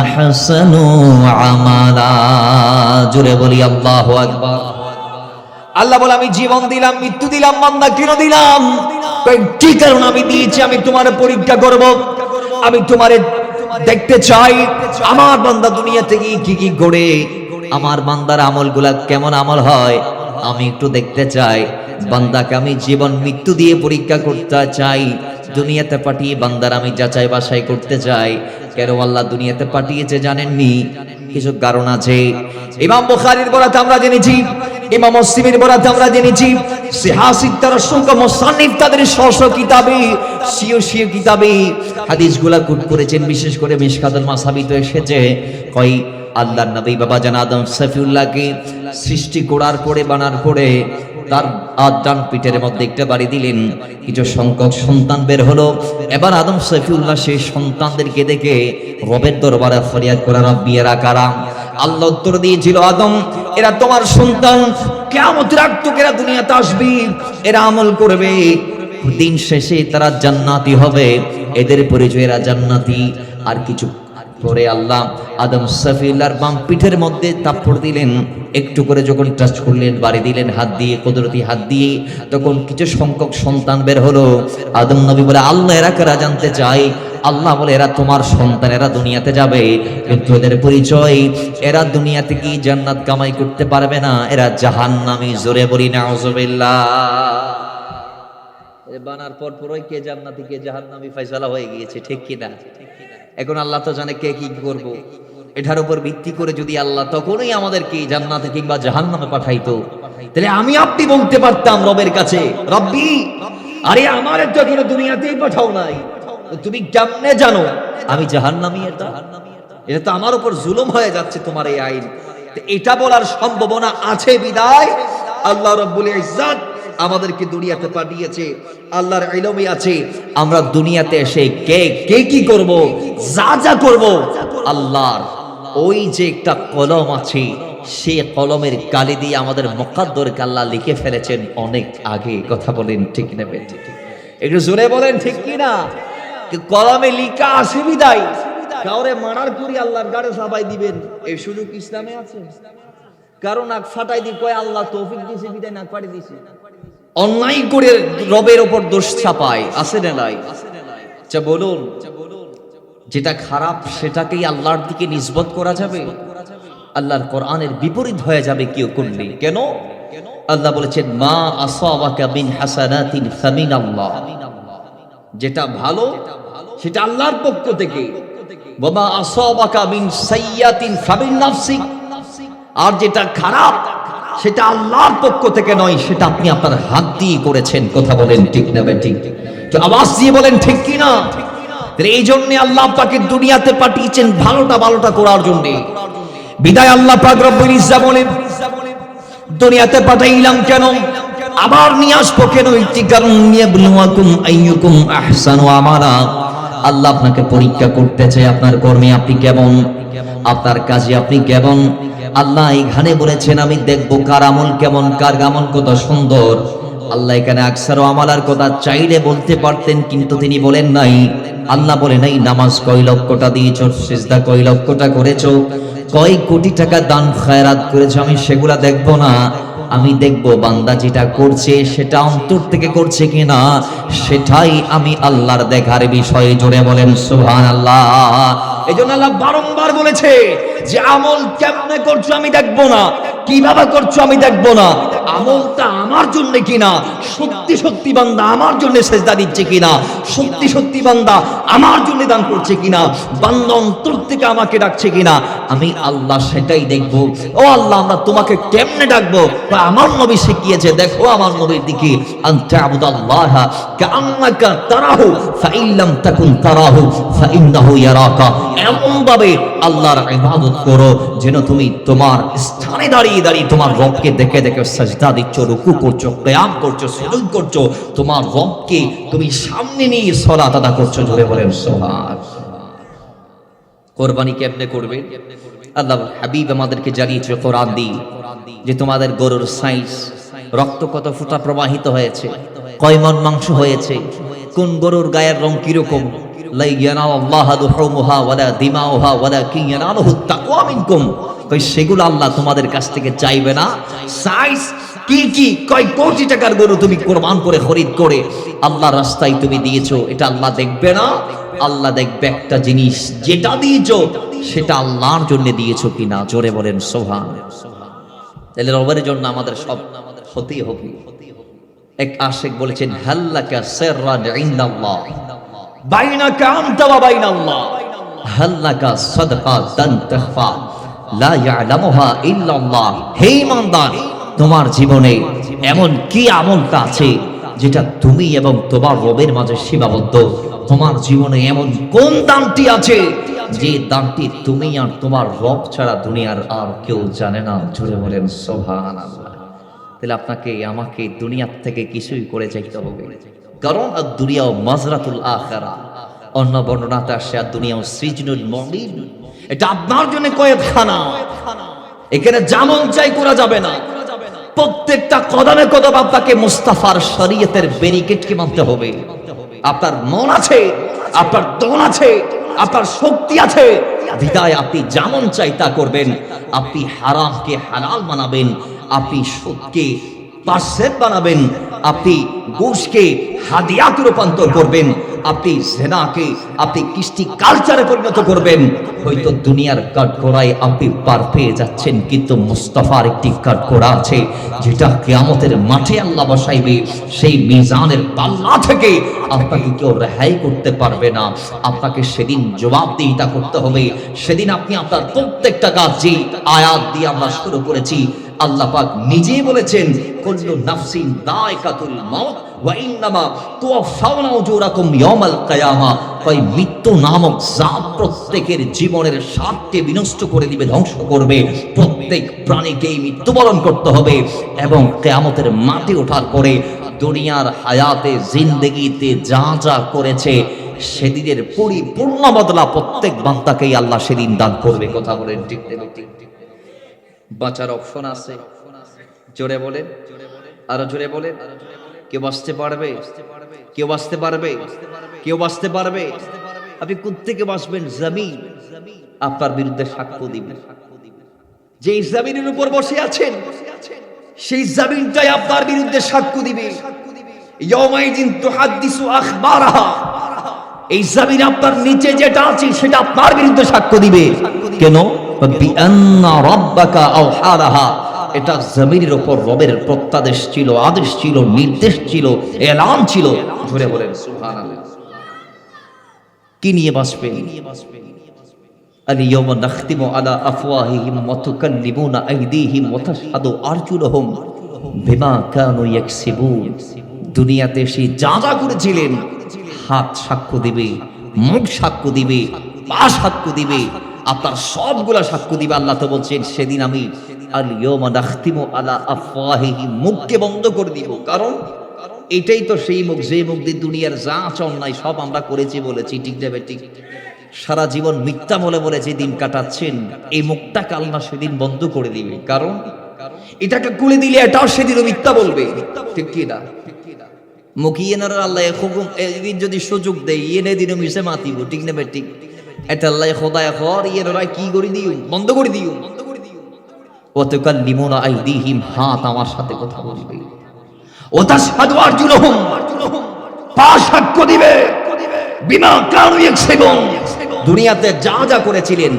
আহসানু আমালা। জোরে বলি আল্লাহু আকবার। আল্লাহ বলে আমি জীবন দিলাম, মৃত্যু দিলাম, বান্দা কেন দিলাম? কয়েকটি কারণ আমি দিয়েছি, আমি তোমার পরীক্ষা করব। আমি তোমারে দেখতে চাই আমার বান্দা দুনিয়া থেকে কি কি করে, আমার বান্দার আমলগুলা কেমন আমল হয় আমি একটু দেখতে চাই। বান্দাকে আমি জীবন মৃত্যু দিয়ে পরীক্ষা করতে চাই। দুনিয়াতে পাঠিয়ে বান্দার আমি যাচাই বাছাই করতে চাই। কেন আল্লাহ দুনিয়াতে পাঠিয়েছে জানেননি? কিছু কারণ আছে। ইমাম বুখারীর বরাতে আমরা জেনেছি, ইমাম মুসলিমের বরাতে আমরা জেনেছি, সিহাসিত্তার অসংখ্য মুসান্নিফ তাদের স্ব কিতাবে, সিও কিতাবে হাদিসগুলা কোট করেছেন। বিশেষ করে মিশকাতুল মাসাবিতে এসেছে, কই আল্লাহর নবী বাবা জান আদম সফিউল্লাহকে সৃষ্টি করার পরে বানার পরে তার আদান পিঠের মধ্যে একটা বাড়ি দিলেন। কিছু সংখ্যক সন্তান বের হলো। এবার আদম সফিউল্লাহ সেই সন্তানদেরকে দেখে রবের দরবারে ফরিয়াদ করা, রব্বি এরা কারা? আল্লাহ উত্তর দিয়েছিল, আদম এরা তোমার সন্তান, কিয়ামতের আগ থেকে এরা দুনিয়াতে আসবে, এরা আমল করবে, দিন শেষে তারা জান্নাতি হবে, এদের পরিচয় এরা জান্নাতি। আর কিছু পরে আল্লাহ আদম সফিউল্লাহর বাম পিঠের মধ্যে থাপ্পড় দিলেন। একটু করে যখন টাচ করলেন, বাড়ি দিলেন হাত দিয়ে, কুদরতি হাত দিয়ে, তখন কিছু সংখ্যক সন্তান বের হলো। আদম নবী বলে, আল্লাহ এরা কারা জানতে চাই? আল্লাহ বলে, এরা তোমার সন্তান, এরা দুনিয়াতে যাবে, কিন্তু এদের পরিচয় এরা দুনিয়াতে কি জান্নাত কামাই করতে পারবে না, এরা জাহান্নামী। জোরে বলি নাউজুবিল্লাহ। বানার পর পরই কে জান্নাতি কে জাহান্নামী ফয়সালা হয়ে গিয়েছে, ঠিক কি না? এখন আল্লাহ তো জানে কে কি করব। এটার উপর ভিত্তি করে যদি আল্লাহ তখনই আমাদেরকে জান্নাতে কিংবা জাহান্নামে পাঠাইতো, তাহলে আমি আপনি বলতে পারতাম রবের কাছে, রব্বি আরে আমার তো এখনো দুনিয়াতেই পাঠাও নাই, তুমি কেমনে জানো আমি জাহান্নামী? এটা তো আমার উপর জুলুম হয়ে যাচ্ছে তোমার এই আইন। এটা বলার সম্ভাবনা আছে বিদায় আল্লাহ রাব্বুল ইজ্জত আমাদেরকে দুনিয়াতে পাঠিয়েছে। আল্লাহর ইলমে আছে আমরা দুনিয়াতে এসে কে কে কি করব, যা যা করব, আল্লাহর ওই যে একটা কলম আছে, সেই কলমের কালি দিয়ে আমাদের মুকদ্দরকে আল্লাহ লিখে ফেলেছেন অনেক আগে। কথা বলেন ঠিক না বেঠিক? একটু জোরে বলেন ঠিক কি না? কলমে লিখা আছে বিদায় কাউরে মারার করি আল্লাহর গাড়ে চাপাই দিবেন, এই সুযোগ ইসলামে আছে? কারণ নাক ফাটাই দি কয় আল্লাহ তৌফিক দিয়েছে বিদায় নাক ফাটি দিয়েছে। অন্যায় করে রবের ওপর দোষ চাপায়, আছে না নাই? আচ্ছা বলুন, যেটা খারাপ সেটাকেই আল্লাহর দিকে নিসবত করা যাবে? আল্লাহর কোরআনের বিপরীত হয়ে যাবে কেউ করলে। কেন? আল্লাহ বলেছেন, মা আসাবাকা মিন হাসানাতিন ফামিনাল্লাহ, যেটা ভালো সেটা আল্লাহর পক্ষ থেকে, ওয়া মা আসাবাকা মিন সাইয়্যাতিন ফামিন নাফসিক, আর যেটা খারাপ সেটা আল্লাহর পক্ষ থেকে নয়, সেটা আপনি আপনার হাত দিয়ে করেছেন। কথা বলেন ঠিক না বেঠিক? তো আওয়াজ দিয়ে বলেন ঠিক কি না? এই জন্য আল্লাহ আপনাকে দুনিয়াতে পাঠিয়েছেন ভালোটা করার জন্য। বিদায় আল্লাহ পাক রব্বুল ইজ্জত বলেন, দুনিয়াতে পাঠাইলাম কেন, আবার নিয়ে আসবো কেন? একটি কারণ, লিয়াবলুয়াকুম আইয়ুকুম আহসানু আমালা। আল্লাহ আপনাকে পরীক্ষা করতে চায়, আপনার কর্মে আপনি কেমন, আপনার কাজে আপনি কেমন। আল্লাহ এখানে বলেছেন আমি দেখবো কার আমল কেমন, কার আমল কত সুন্দর। আল্লাহ এখানে আকসার আমালার কথা চাইলে বলতে পারতেন, কিন্তু তিনি বলেন নাই। আল্লাহ বলে নাই নামাজ কয় লক্ষটা দিয়েছো, সিজদা কয় লক্ষটা করেছো, কয় কোটি টাকা দান খায়রাত করেছো, আমি সেগুলা দেখবো না। আমি দেখব বান্দা যেটা করছে সেটা অন্তর থেকে করছে কিনা, সেটাই আমি আল্লাহর দেখার বিষয়ে। জোরে বলেন সুবহানাল্লাহ। এজন্য আল্লাহ বারংবার বলেছে যে আমল কেমনে করছো আমি দেখবো না, কিভাবে করছো আমি দেখবো না, আমলটা আমার জন্য কিনা, সত্যি সত্যি বান্দা আমার জন্য সেজদা দিচ্ছে কিনা, সত্যি সত্যি বান্দা আমার জন্য দান করছে কিনা, বান্দা অন্তর থেকে আমাকে ডাকছে কিনা, আমি আল্লাহ সেটাই দেখবো। ও আল্লাহ, আমরা তোমাকে কেমনে ডাকবো? আমার নবী শিখিয়েছে, দেখো আমার নবীর দিকে, আনতা আবুদাল্লাহ কাআন্নাকা তারাহু ফাইন লাম তাকুন তারাহু ফাইন্নাহু ইয়ারাকা। এমন ভাবে আল্লাহর ইবাদত করো যেন তুমি তোমার স্থানে দাঁড়িয়ে দাঁড়িয়ে তোমার রবকে দেখে দেখে সাজদা দিচ্ছ, রুকু করছো, কিয়াম করছো, সুজুদ করছো, তোমার রবকে তুমি সামনে নিয়ে সালাত আদা করছো। জোরে বলেন সুবহান। কোরবানি কেমনে করবে? আল্লাহ হাবিব আমাদেরকে জানিয়েছে কোরআন দিয়ে যে তোমাদের গরুর সাইজ, রক্ত কত ফোঁটা প্রবাহিত হয়েছে, কয় মণ মাংস হয়েছে, কোন গরুর গায়ের রং কিরকম, লা ইয়ানালুল্লাহু দুহুমুহা ওয়ালা দিমাউহা ওয়ালাকিন ইয়ানালুহুত তাকওয়া মিনকুম। কই সেগুলো আল্লাহ তোমাদের কাছ থেকে চাইবে না। সাইজ কি কি, কয় কোটি টাকার গরু তুমি কোরবান করে খরিদ করে আল্লাহর রাস্তায় তুমি দিয়েছো, এটা আল্লাহ দেখবে না। আল্লাহ দেখবে একটা জিনিস, যেটা দিয়েছো সেটা আল্লাহর জন্য দিয়েছো কিনা। জোরে বলেন সুবহান। তাহলে রবের জন্য আমাদের সব হতেই হবে। এক আশিক বলেছেন, হাল্লাকা সিররান ইনদাল্লাহ বাইনাকা আনতা ওয়া বাইনাল্লাহ, হাল্লাকা সাদকাতান তাখফা লা ইয়ালামুহা ইল্লাল্লাহ। হে ইমানদার, তোমার জীবনে এমন কি আমলটা আছে যেটা তুমি এবং তোমার রবের মাঝে সীমাবদ্ধ? তোমার জীবনে এমন কোন দানটি আছে যে দানটি তুমি আর তোমার রব ছাড়া দুনিয়ার আর কেউ জানে না? জোরে বলেন সুবহানাল্লাহ। তাহলে আপনাকে আমাকে দুনিয়ার থেকে কিছুই করে যাইতে হবে, কারণ আর দুনিয়া মাজরাতুল আখিরা। অন্য বর্ণনাতে আসে আর দুনিয়া সিজনুল মুমিন, এটা আপনার জন্য কয়েদখানা। এখানে যেমন চাই করা যাবে না। প্রত্যেকটা কদমে কদম আপনাকে মুস্তাফার শরীয়তের ব্যারিকেডকে মানতে হবে। আপনার মন আছে, আপনার দন আছে, আপনার শক্তি আছে, বিদায় আপনি যেমন চাই তা করবেন। আপনি হারামকে হালাল বানাবেন, আপনি সুদকে পার্সেন্ট বানাবেন, আপনি ঘুষকে হাদিয়াতে রূপান্তর করবেন, আপনি জেনাকে আপনি কৃষ্টি কালচারে পরিণত করবেন। হয়তো দুনিয়ার কাঠগড়ায় আপনি পার পেয়ে যাচ্ছেন, কিন্তু মুস্তাফার একটি কাঠগড়া আছে যেটা কিয়ামতের মাঠে আল্লাহ বসাইবে। সেই মিজানের পাল্লা থেকে আপনাকে কেউ রেহাই করতে পারবে না। আপনাকে সেদিন জবাবদিহিতা করতে হবে। সেদিন আপনি আপনার প্রত্যেকটা কাজ, যে আয়াত দিয়ে আমরা শুরু করেছি, আল্লাহ পাক নিজেই বলেছেন, কুল্লু নাফসিন দায়কাতুল মাউত ওয়া ইন্নামা তুওয়াফাউনা উজুরাকুম ইয়াউমাল কিয়ামা। কই মৃত্যু নামক জাত প্রত্যেকের জীবনের স্বাদকে বিনষ্ট করে দিবে, ধ্বংস করবে। প্রত্যেক প্রাণীকেই মৃত্যুবরণ করতে হবে এবং কিয়ামতের মাঠে ওঠার পরে দুনিয়ার হায়াতে জিন্দেগিতে যা যা করেছে সেদিনের পরিপূর্ণ বদলা প্রত্যেক বান্দাকেই আল্লাহ সেদিন দান করবে। কথা বলেন ঠিক ঠিক? বাঁচার অপশন আছে? জোরে বলেন, আরো জোরে বলেন। কেউ বাঁচতে পারবে? কেউ বাঁচতে পারবে? কেউ বাঁচতে পারবে? আপনি কোত্থেকে বাঁচবেন? জমিন আপনার বিরুদ্ধে সাক্ষ্য দিবে। যেই জমিনের উপর বসে আছেন সেই জমিনটাই আপনার বিরুদ্ধে সাক্ষ্য দিবে। ইয়াউমাইদিন তুহাদ্দিসু আখবারাহা। এই জমিন আপনার নিচে যেটা আছে সেটা আপনার বিরুদ্ধে সাক্ষ্য দিবে। কেন? বিআন্না রাব্বাকা আওহালাহা। এটা জমিনের উপর রবের প্রত্যাদেশ ছিল, আদেশ ছিল, নির্দেশ ছিল, এলান ছিল। জোরে বলেন সুবহানাল্লাহ। কি নিয়ে বাঁচবে? আল-ইয়াওমা নাখতিমু আলা আফওয়াহিহিম ওয়া তুকাল্লিমুনা আইদিহিম ওয়া তাশহাদু আরজুলুহুম বিমা কানু ইয়াকসিবুন। দুনিয়াতে সে যা যা করেছিলেন, হাত সাক্ষ্য দিবে, মুখ সাক্ষ্য দিবে, পা সাক্ষ্য দিবে, আপনার সবগুলা সাক্ষ্য দিবে। আল্লাহ তো বলছেন সেদিন আমি আল-ইয়াওমা নাখতিমু আলা আফওয়াহিহিম, মুখকে বন্ধ করে দিব। কারণ এটাই তো সেই মুখ, যে মুখ দিয়ে দুনিয়ার যা অন্যায় সব আমরা করেছি বলেছি, ঠিক যাবে ঠিক। সারা জীবন মিথ্যা বলে বলে যে দিন কাটাচ্ছেন, এই মুখটাকে আল্লাহ সেদিন বন্ধ করে দিবে। কারণ এটাকে খুলে দিলে এটাও সেদিন মিথ্যা বলবে, ঠিক কি না? মুখিয়েনার আল্লাহ হুকুম এদিন যদি সুযোগ দেয়, এনে দিন মিশে মাতিব, ঠিক নেবে ঠিক। এটা আল্লাহ খোদায় খর ইয়েরা কি করে দিও, বন্ধ করে দিও। ওয়া তুকাল্লিমুনা আইদিহিম, হাত আমার সাথে কথা বলবে। ওয়া তাশহাদু আরজুলুহুম, পা সাক্ষ্য দিবে। বিমা কানু ইয়াকসিবুন, দুনিয়াতে যা যা করেছিলেন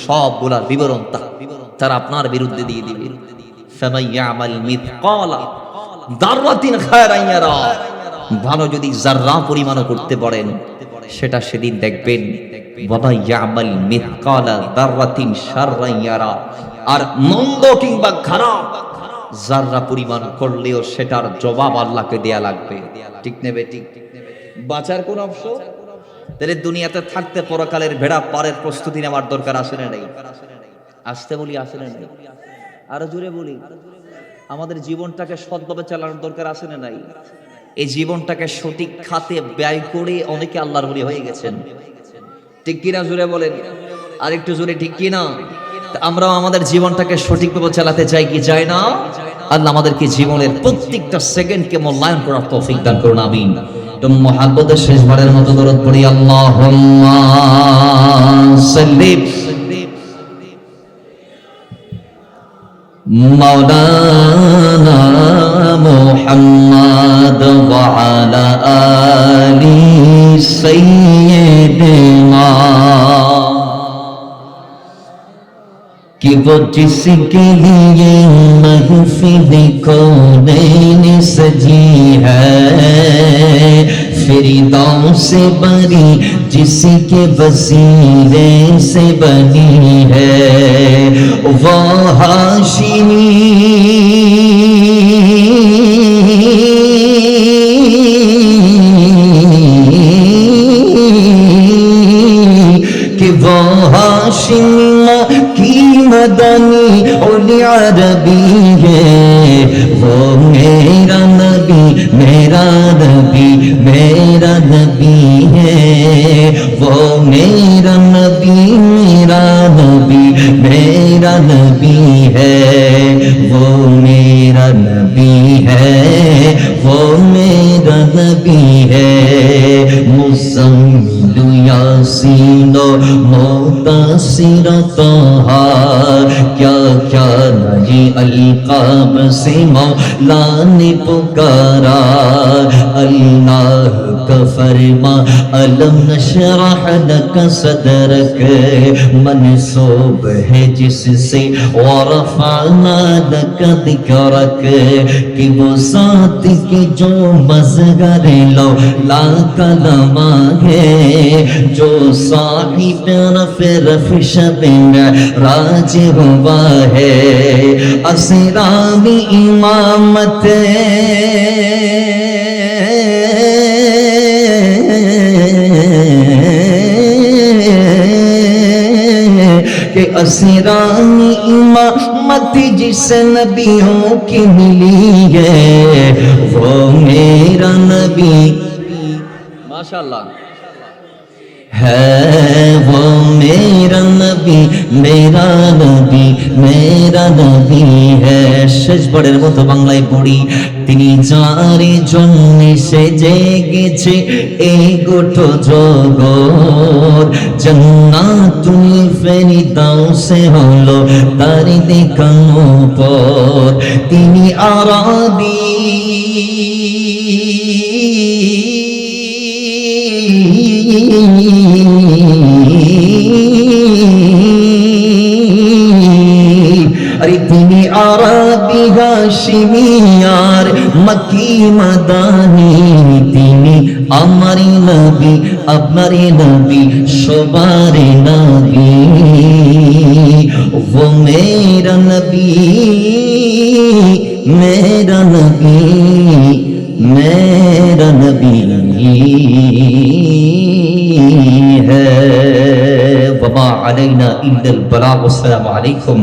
সবগুলোর বিবরণ তারা আপনার বিরুদ্ধে দিয়ে দিবে। ফামান ইয়ামাল মিথকালা যাররাতিন খায়রান ইয়ারা, ভালো যদি যাররা পরিমাণও করতে পারেন সেটা সেদিন দেখবেন। ওয়া মান ইয়ামাল মিথকালা যাররাতিন শাররান ইয়ারা, আর মন্দ কিংবা খারাপ যাররা পরিমাণ করলেও সেটার জবাব আল্লাহকে দেয়া লাগবে। ঠিক নেবে, ঠিক বাঁচার কোন অপশন? তাহলে দুনিয়াতে থাকতে পরকালের ভেড়া পারের প্রস্তুতি নেওয়ার দরকার আছে না নাই? আসতে বলি, আছে না নাই? আরো জোরে বলি, আমাদের জীবনটাকে সৎভাবে চালানোর দরকার আছে না নাই? এই জীবনটাকে সঠিক খাতে ব্যয় করে অনেকে আল্লাহর ওলি হয়ে গেছেন। ঠিক কিনা জোরে বলেন, আর একটু জোরে ঠিক কিনা? আমরাও আমাদের জীবনটাকে সঠিকভাবে চালাতে চাই কি চাই না? আল্লাহ আমাদেরকে জীবনের প্রত্যেকটা সেকেন্ডকে মূল্যায়ন করার তৌফিক দান করুন, আমিন। তো মুহাব্বতের শেষবারের মতো দরুদ পড়ি, আল্লাহুম্মা সাল্লি মাওলানা মুহাম্মদ ওয়া আলা আলি সাইয়্যিদিনা, कि वो जिसके लिए महफिल कौनैन सजी है, फिरदौस से बरी जिसके वसीले से बनी है, वो हाशिमी कि वो हाशिमी की मदनी उली अरबी है, वो मेरा नबी मेरा नबी मेरा नबी है, वो मेरा नबी मेरा नबी मेरा नबी है, वो मेरा नबी है, वो मेरा नबी है। मुज़म्मिल यासीनो मुदासिर तहा, क्या क्या नजी अलकाब से मौला ने पुकारा, अल्लाह का फरमा अलम नशरह लक सदरक, मनसूब है जिससे वरफअना लक दिक्रक, कि वो साथ के जो मज़गर लो ला कलमा है, जो साहिब रफ़ शब राज हुआ है, असरामी इमामत के असरानी इमामत जिस नबियों की मिली है, वो मेरा नबी माशाअल्लाह है, वो मेरा नबी मेरा नबी मेरा नबी है। শেষ বড়ের মতো বাংলায় পড়ি, তিনি যারে জন্য সেজে গেছে এই গোটা জগৎ, জান্নাতুল ফেরদাউসে হলো তার দেখানো পথ, তিনি আরবি अरे তিনি আরবি হাশিমি আর মক্কি মাদানি, তিনি আমারই নবী আপনারই নবী সবারই নবী, वो मेरा नबी मेरा नबी मेरा नबी है। वमा अलैना इल्लल बलाग। अस्सलामु अलैकुम।